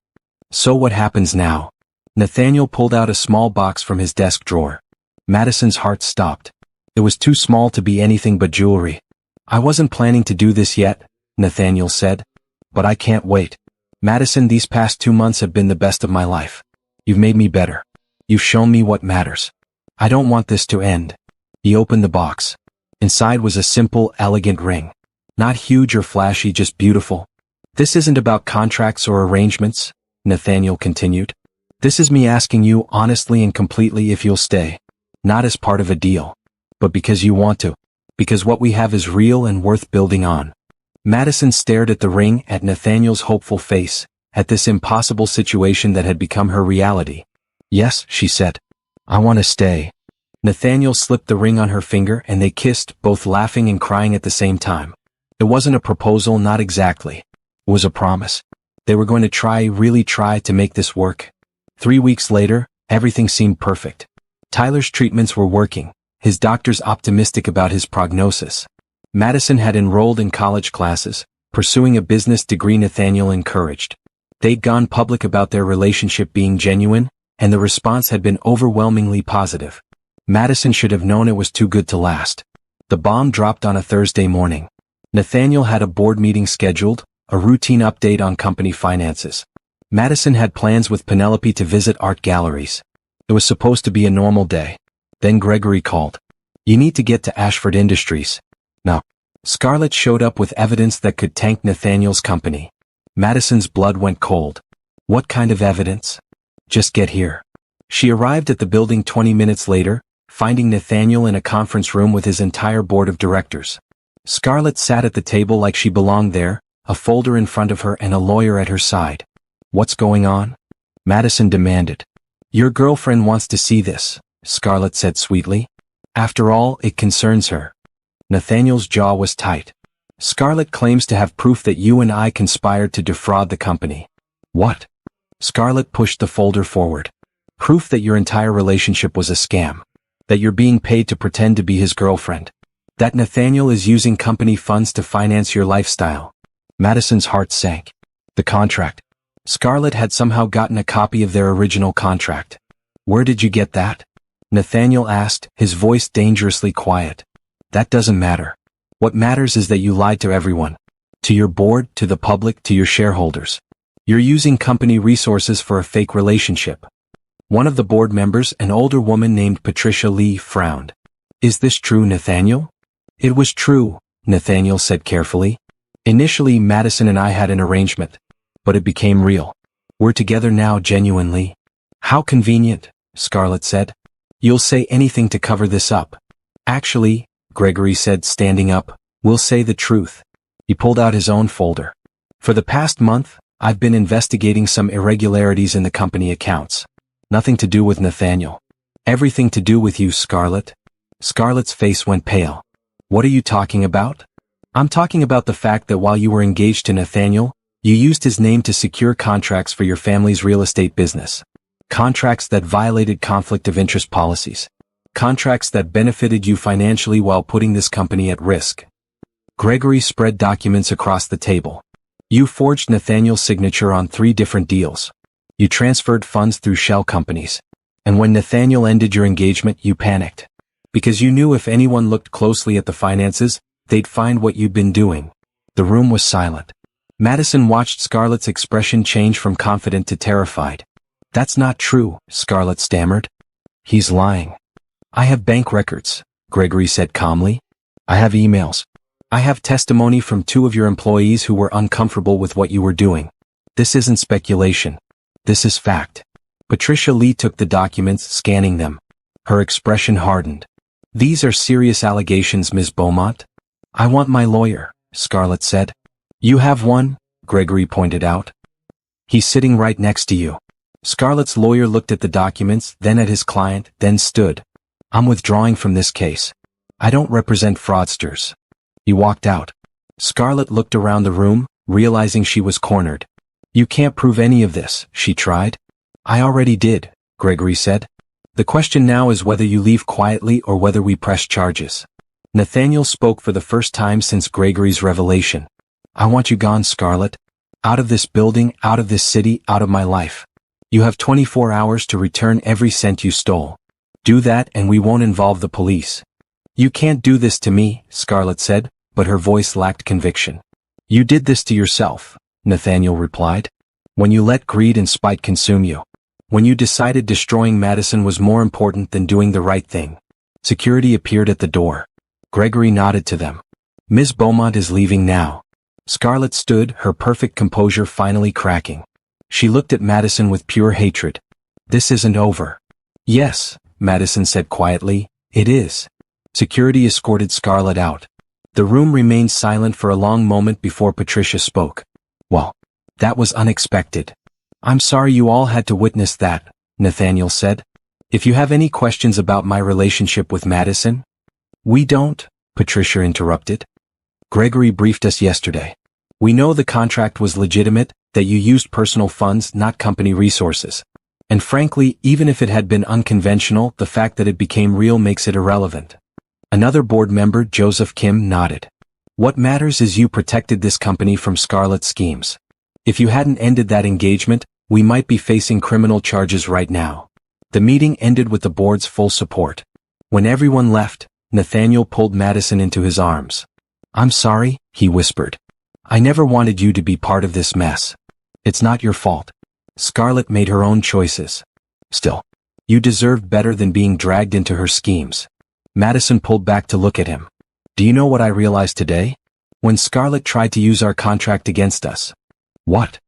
So what happens now? Nathaniel pulled out a small box from his desk drawer. Madison's heart stopped. It was too small to be anything but jewelry. I wasn't planning to do this yet, Nathaniel said. But I can't wait. Madison, these past 2 months have been the best of my life. You've made me better. You've shown me what matters. I don't want this to end. He opened the box. Inside was a simple, elegant ring. Not huge or flashy, just beautiful. This isn't about contracts or arrangements, Nathaniel continued. This is me asking you honestly and completely if you'll stay. Not as part of a deal, but because you want to. Because what we have is real and worth building on. Madison stared at the ring, at Nathaniel's hopeful face, at this impossible situation that had become her reality. Yes, she said. I want to stay. Nathaniel slipped the ring on her finger and they kissed, both laughing and crying at the same time. It wasn't a proposal, not exactly. It was a promise. They were going to try, really try to make this work. 3 weeks later, everything seemed perfect. Tyler's treatments were working, his doctors optimistic about his prognosis. Madison had enrolled in college classes, pursuing a business degree. Nathaniel encouraged. They'd gone public about their relationship being genuine, and the response had been overwhelmingly positive. Madison should have known it was too good to last. The bomb dropped on a Thursday morning. Nathaniel had a board meeting scheduled, a routine update on company finances. Madison had plans with Penelope to visit art galleries. It was supposed to be a normal day. Then Gregory called. You need to get to Ashford Industries. No. Scarlett showed up with evidence that could tank Nathaniel's company. Madison's blood went cold. What kind of evidence? Just get here. She arrived at the building 20 minutes later, finding Nathaniel in a conference room with his entire board of directors. Scarlett sat at the table like she belonged there, a folder in front of her and a lawyer at her side. What's going on? Madison demanded. Your girlfriend wants to see this, Scarlett said sweetly. After all, it concerns her. Nathaniel's jaw was tight. Scarlett claims to have proof that you and I conspired to defraud the company. What? Scarlett pushed the folder forward. Proof that your entire relationship was a scam. That you're being paid to pretend to be his girlfriend. That Nathaniel is using company funds to finance your lifestyle. Madison's heart sank. The contract. Scarlett had somehow gotten a copy of their original contract. Where did you get that? Nathaniel asked, his voice dangerously quiet. That doesn't matter. What matters is that you lied to everyone. To your board, to the public, to your shareholders. You're using company resources for a fake relationship. One of the board members, an older woman named Patricia Lee, frowned. Is this true, Nathaniel? It was true, Nathaniel said carefully. Initially, Madison and I had an arrangement. But it became real. We're together now, genuinely. How convenient, Scarlett said. You'll say anything to cover this up. Actually, Gregory said, standing up, we'll say the truth. He pulled out his own folder. For the past month, I've been investigating some irregularities in the company accounts. Nothing to do with Nathaniel. Everything to do with you, Scarlett. Scarlett's face went pale. What are you talking about? I'm talking about the fact that while you were engaged to Nathaniel, you used his name to secure contracts for your family's real estate business. Contracts that violated conflict of interest policies. Contracts that benefited you financially while putting this company at risk. Gregory spread documents across the table. You forged Nathaniel's signature on 3 different deals. You transferred funds through shell companies. And when Nathaniel ended your engagement, you panicked. Because you knew if anyone looked closely at the finances, they'd find what you'd been doing. The room was silent. Madison watched Scarlett's expression change from confident to terrified. That's not true, Scarlett stammered. He's lying. I have bank records, Gregory said calmly. I have emails. I have testimony from 2 of your employees who were uncomfortable with what you were doing. This isn't speculation. This is fact. Patricia Lee took the documents, scanning them. Her expression hardened. These are serious allegations, Ms. Beaumont. I want my lawyer, Scarlett said. You have one, Gregory pointed out. He's sitting right next to you. Scarlett's lawyer looked at the documents, then at his client, then stood. I'm withdrawing from this case. I don't represent fraudsters. He walked out. Scarlett looked around the room, realizing she was cornered. You can't prove any of this, she tried. I already did, Gregory said. The question now is whether you leave quietly or whether we press charges. Nathaniel spoke for the first time since Gregory's revelation. I want you gone, Scarlett. Out of this building, out of this city, out of my life. You have 24 hours to return every cent you stole. Do that and we won't involve the police. You can't do this to me, Scarlett said, but her voice lacked conviction. You did this to yourself, Nathaniel replied. When you let greed and spite consume you. When you decided destroying Madison was more important than doing the right thing. Security appeared at the door. Gregory nodded to them. Ms. Beaumont is leaving now. Scarlett stood, her perfect composure finally cracking. She looked at Madison with pure hatred. This isn't over. Yes, Madison said quietly, it is. Security escorted Scarlett out. The room remained silent for a long moment before Patricia spoke. Well, that was unexpected. I'm sorry you all had to witness that, Nathaniel said. If you have any questions about my relationship with Madison? We don't, Patricia interrupted. Gregory briefed us yesterday. We know the contract was legitimate, that you used personal funds, not company resources. And frankly, even if it had been unconventional, the fact that it became real makes it irrelevant. Another board member, Joseph Kim, nodded. What matters is you protected this company from Scarlett's schemes. If you hadn't ended that engagement, we might be facing criminal charges right now. The meeting ended with the board's full support. When everyone left, Nathaniel pulled Madison into his arms. I'm sorry, he whispered. I never wanted you to be part of this mess. It's not your fault. Scarlett made her own choices. Still, you deserved better than being dragged into her schemes. Madison pulled back to look at him. Do you know what I realized today? When Scarlett tried to use our contract against us. What?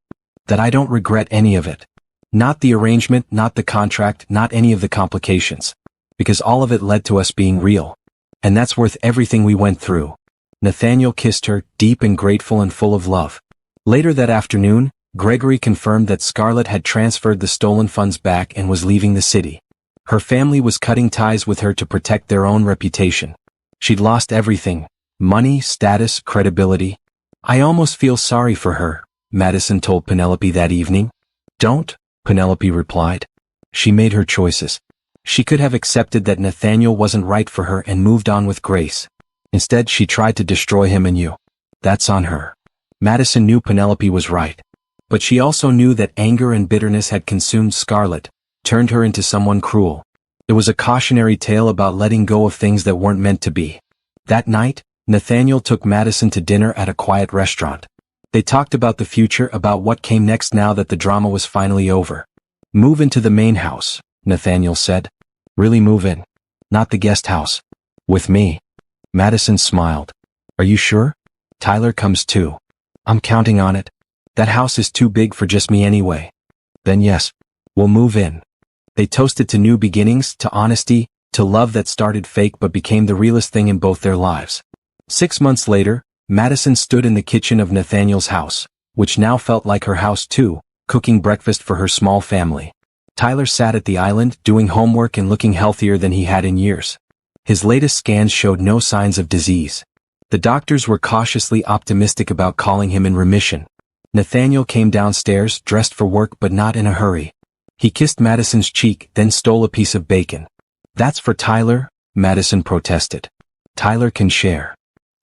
That I don't regret any of it. Not the arrangement, not the contract, not any of the complications. Because all of it led to us being real. And that's worth everything we went through. Nathaniel kissed her, deep and grateful and full of love. Later that afternoon, Gregory confirmed that Scarlett had transferred the stolen funds back and was leaving the city. Her family was cutting ties with her to protect their own reputation. She'd lost everything. Money, status, credibility. I almost feel sorry for her, Madison told Penelope that evening. Don't, Penelope replied. She made her choices. She could have accepted that Nathaniel wasn't right for her and moved on with grace. Instead, she tried to destroy him and you. That's on her. Madison knew Penelope was right. But she also knew that anger and bitterness had consumed Scarlett, turned her into someone cruel. It was a cautionary tale about letting go of things that weren't meant to be. That night, Nathaniel took Madison to dinner at a quiet restaurant. They talked about the future, about what came next now that the drama was finally over. Move into the main house, Nathaniel said. Really move in. Not the guest house. With me. Madison smiled. Are you sure? Tyler comes too. I'm counting on it. That house is too big for just me anyway. Then yes, we'll move in. They toasted to new beginnings, to honesty, to love that started fake but became the realest thing in both their lives. 6 months later, Madison stood in the kitchen of Nathaniel's house, which now felt like her house too, cooking breakfast for her small family. Tyler sat at the island, doing homework and looking healthier than he had in years. His latest scans showed no signs of disease. The doctors were cautiously optimistic about calling him in remission. Nathaniel came downstairs, dressed for work but not in a hurry. He kissed Madison's cheek, then stole a piece of bacon. That's for Tyler, Madison protested. Tyler can share.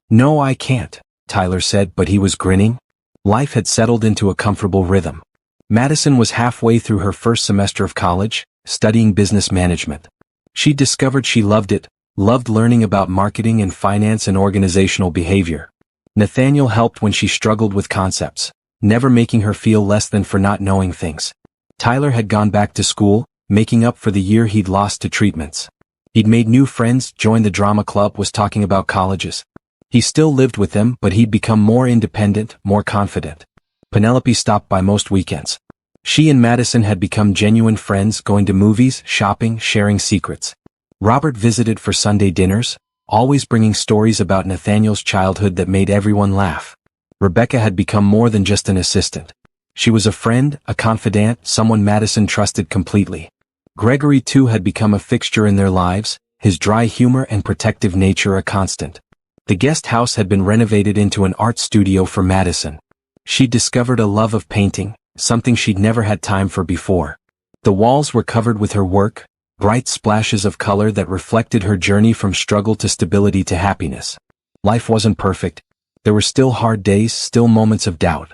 No, I can't, Tyler said, but he was grinning. Life had settled into a comfortable rhythm. Madison was halfway through her first semester of college, studying business management. She discovered she loved it, loved learning about marketing and finance and organizational behavior. Nathaniel helped when she struggled with concepts, never making her feel less than for not knowing things. Tyler had gone back to school, making up for the year he'd lost to treatments. He'd made new friends, joined the drama club, was talking about colleges. He still lived with them, but he'd become more independent, more confident. Penelope stopped by most weekends. She and Madison had become genuine friends, going to movies, shopping, sharing secrets. Robert visited for Sunday dinners, always bringing stories about Nathaniel's childhood that made everyone laugh. Rebecca had become more than just an assistant. She was a friend, a confidant, someone Madison trusted completely. Gregory too had become a fixture in their lives, his dry humor and protective nature a constant. The guest house had been renovated into an art studio for Madison. She'd discovered a love of painting, something she'd never had time for before. The walls were covered with her work, bright splashes of color that reflected her journey from struggle to stability to happiness. Life wasn't perfect. There were still hard days, still moments of doubt.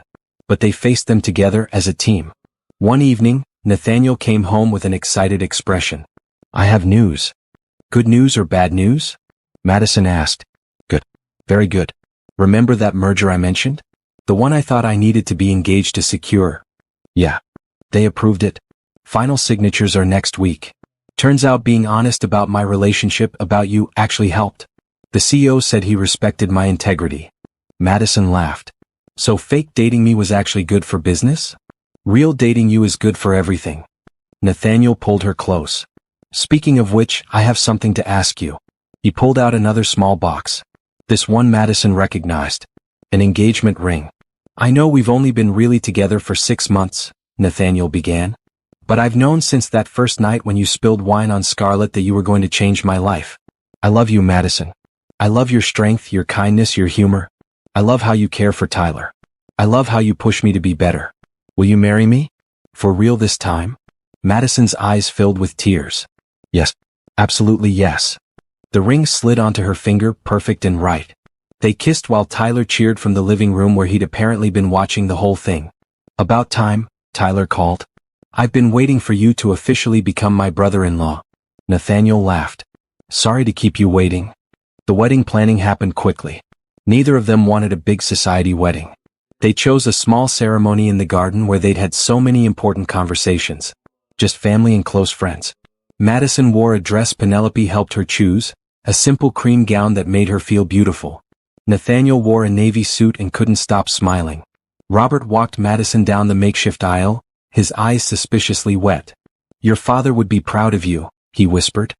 But they faced them together as a team. One evening, Nathaniel came home with an excited expression. "I have news." "Good news or bad news?" Madison asked. "Good. Very good. Remember that merger I mentioned? The one I thought I needed to be engaged to secure?" "Yeah. They approved it. Final signatures are next week. Turns out being honest about my relationship, about you, actually helped. The CEO said he respected my integrity." Madison laughed. "So fake dating me was actually good for business? Real dating you is good for everything." Nathaniel pulled her close. "Speaking of which, I have something to ask you." He pulled out another small box. This one Madison recognized. An engagement ring. "I know we've only been really together for 6 months, Nathaniel began. "But I've known since that first night when you spilled wine on Scarlett that you were going to change my life. I love you, Madison. I love your strength, your kindness, your humor. I love how you care for Tyler. I love how you push me to be better. Will you marry me? For real this time?" Madison's eyes filled with tears. "Yes. Absolutely yes." The ring slid onto her finger, perfect and right. They kissed while Tyler cheered from the living room where he'd apparently been watching the whole thing. "About time," Tyler called. "I've been waiting for you to officially become my brother-in-law." Nathaniel laughed. "Sorry to keep you waiting." The wedding planning happened quickly. Neither of them wanted a big society wedding. They chose a small ceremony in the garden where they'd had so many important conversations. Just family and close friends. Madison wore a dress Penelope helped her choose, a simple cream gown that made her feel beautiful. Nathaniel wore a navy suit and couldn't stop smiling. Robert walked Madison down the makeshift aisle, his eyes suspiciously wet. "Your father would be proud of you," he whispered.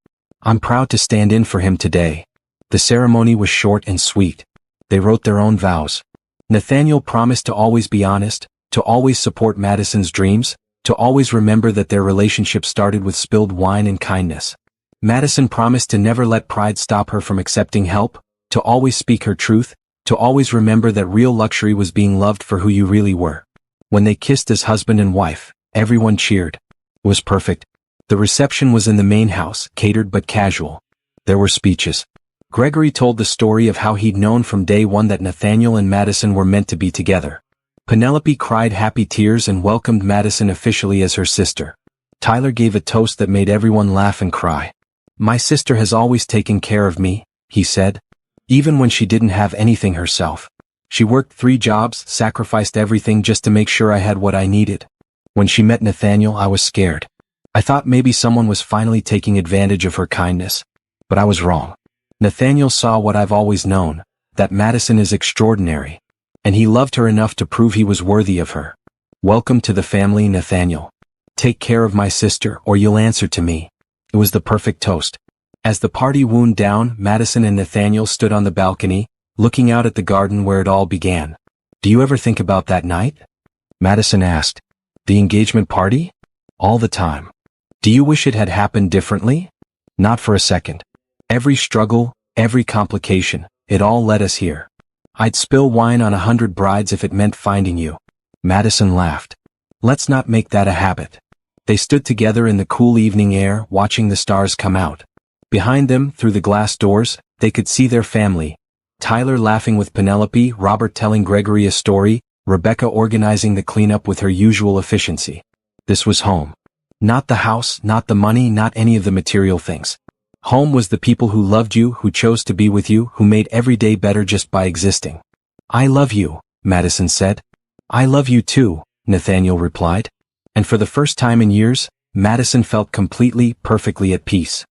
"I'm proud to stand in for him today." The ceremony was short and sweet. They wrote their own vows. Nathaniel promised to always be honest, to always support Madison's dreams, to always remember that their relationship started with spilled wine and kindness. Madison promised to never let pride stop her from accepting help, to always speak her truth, to always remember that real luxury was being loved for who you really were. When they kissed as husband and wife, everyone cheered. It was perfect. The reception was in the main house, catered but casual. There were speeches. Gregory told the story of how he'd known from day one that Nathaniel and Madison were meant to be together. Penelope cried happy tears and welcomed Madison officially as her sister. Tyler gave a toast that made everyone laugh and cry. "My sister has always taken care of me," he said. "Even when she didn't have anything herself. She worked 3 jobs, sacrificed everything just to make sure I had what I needed. When she met Nathaniel, I was scared. I thought maybe someone was finally taking advantage of her kindness. But I was wrong. Nathaniel saw what I've always known, that Madison is extraordinary. And he loved her enough to prove he was worthy of her. Welcome to the family, Nathaniel. Take care of my sister or you'll answer to me." It was the perfect toast. As the party wound down, Madison and Nathaniel stood on the balcony, looking out at the garden where it all began. "Do you ever think about that night?" Madison asked. "The engagement party?" "All the time." "Do you wish it had happened differently?" "Not for a second. Every struggle, every complication, it all led us here. I'd spill wine on 100 brides if it meant finding you." Madison laughed. "Let's not make that a habit." They stood together in the cool evening air, watching the stars come out. Behind them, through the glass doors, they could see their family. Tyler laughing with Penelope, Robert telling Gregory a story, Rebecca organizing the cleanup with her usual efficiency. This was home. Not the house, not the money, not any of the material things. Home was the people who loved you, who chose to be with you, who made every day better just by existing. "I love you," Madison said. "I love you too," Nathaniel replied. And for the first time in years, Madison felt completely, perfectly at peace.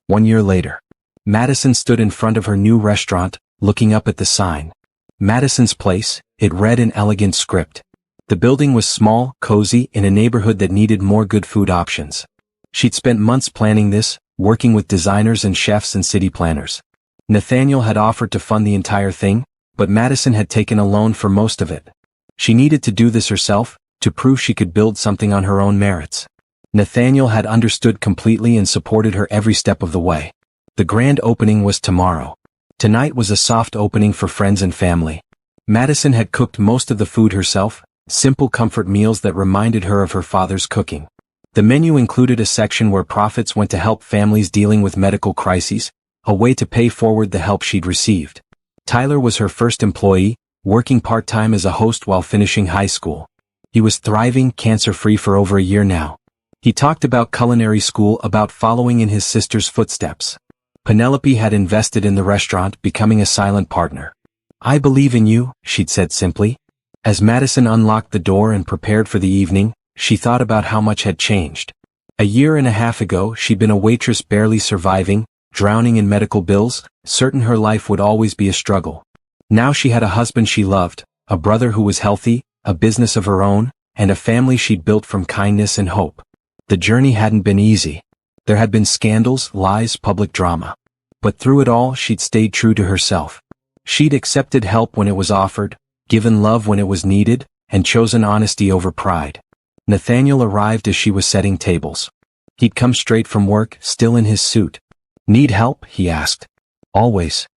1 year later, Madison stood in front of her new restaurant, looking up at the sign. Madison's Place, it read in elegant script. The building was small, cozy, in a neighborhood that needed more good food options. She'd spent months planning this, working with designers and chefs and city planners. Nathaniel had offered to fund the entire thing, but Madison had taken a loan for most of it. She needed to do this herself, to prove she could build something on her own merits. Nathaniel had understood completely and supported her every step of the way. The grand opening was tomorrow. Tonight was a soft opening for friends and family. Madison had cooked most of the food herself, simple comfort meals that reminded her of her father's cooking. The menu included a section where profits went to help families dealing with medical crises, a way to pay forward the help she'd received. Tyler was her first employee, working part-time as a host while finishing high school. He was thriving, cancer-free for over a year now. He talked about culinary school, about following in his sister's footsteps. Penelope had invested in the restaurant, becoming a silent partner. "I believe in you," she'd said simply. As Madison unlocked the door and prepared for the evening, she thought about how much had changed. A year and a half ago, she'd been a waitress barely surviving, drowning in medical bills, certain her life would always be a struggle. Now she had a husband she loved, a brother who was healthy, a business of her own, and a family she'd built from kindness and hope. The journey hadn't been easy. There had been scandals, lies, public drama. But through it all, she'd stayed true to herself. She'd accepted help when it was offered, given love when it was needed, and chosen honesty over pride. Nathaniel arrived as she was setting tables. He'd come straight from work, still in his suit. "Need help?" he asked. "Always."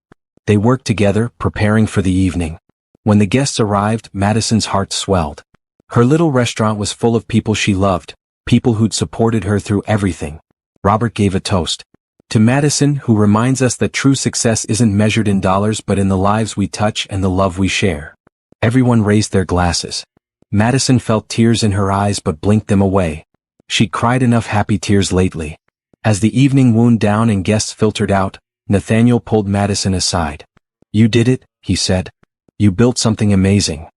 They worked together, preparing for the evening. When the guests arrived, Madison's heart swelled. Her little restaurant was full of people she loved, people who'd supported her through everything. Robert gave a toast. "To Madison, who reminds us that true success isn't measured in dollars but in the lives we touch and the love we share." Everyone raised their glasses. Madison felt tears in her eyes but blinked them away. She'd cried enough happy tears lately. As the evening wound down and guests filtered out, Nathaniel pulled Madison aside. "You did it," he said. "You built something amazing."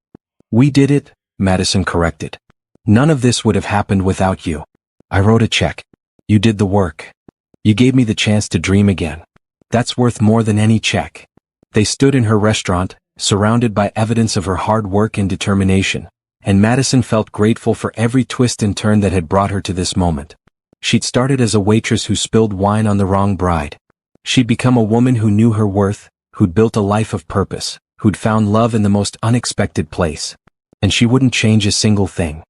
"We did it," Madison corrected. "None of this would have happened without you. I wrote a check. You did the work. You gave me the chance to dream again. That's worth more than any check." They stood in her restaurant, surrounded by evidence of her hard work and determination, and Madison felt grateful for every twist and turn that had brought her to this moment. She'd started as a waitress who spilled wine on the wrong bride. She'd become a woman who knew her worth, who'd built a life of purpose, who'd found love in the most unexpected place. And she wouldn't change a single thing.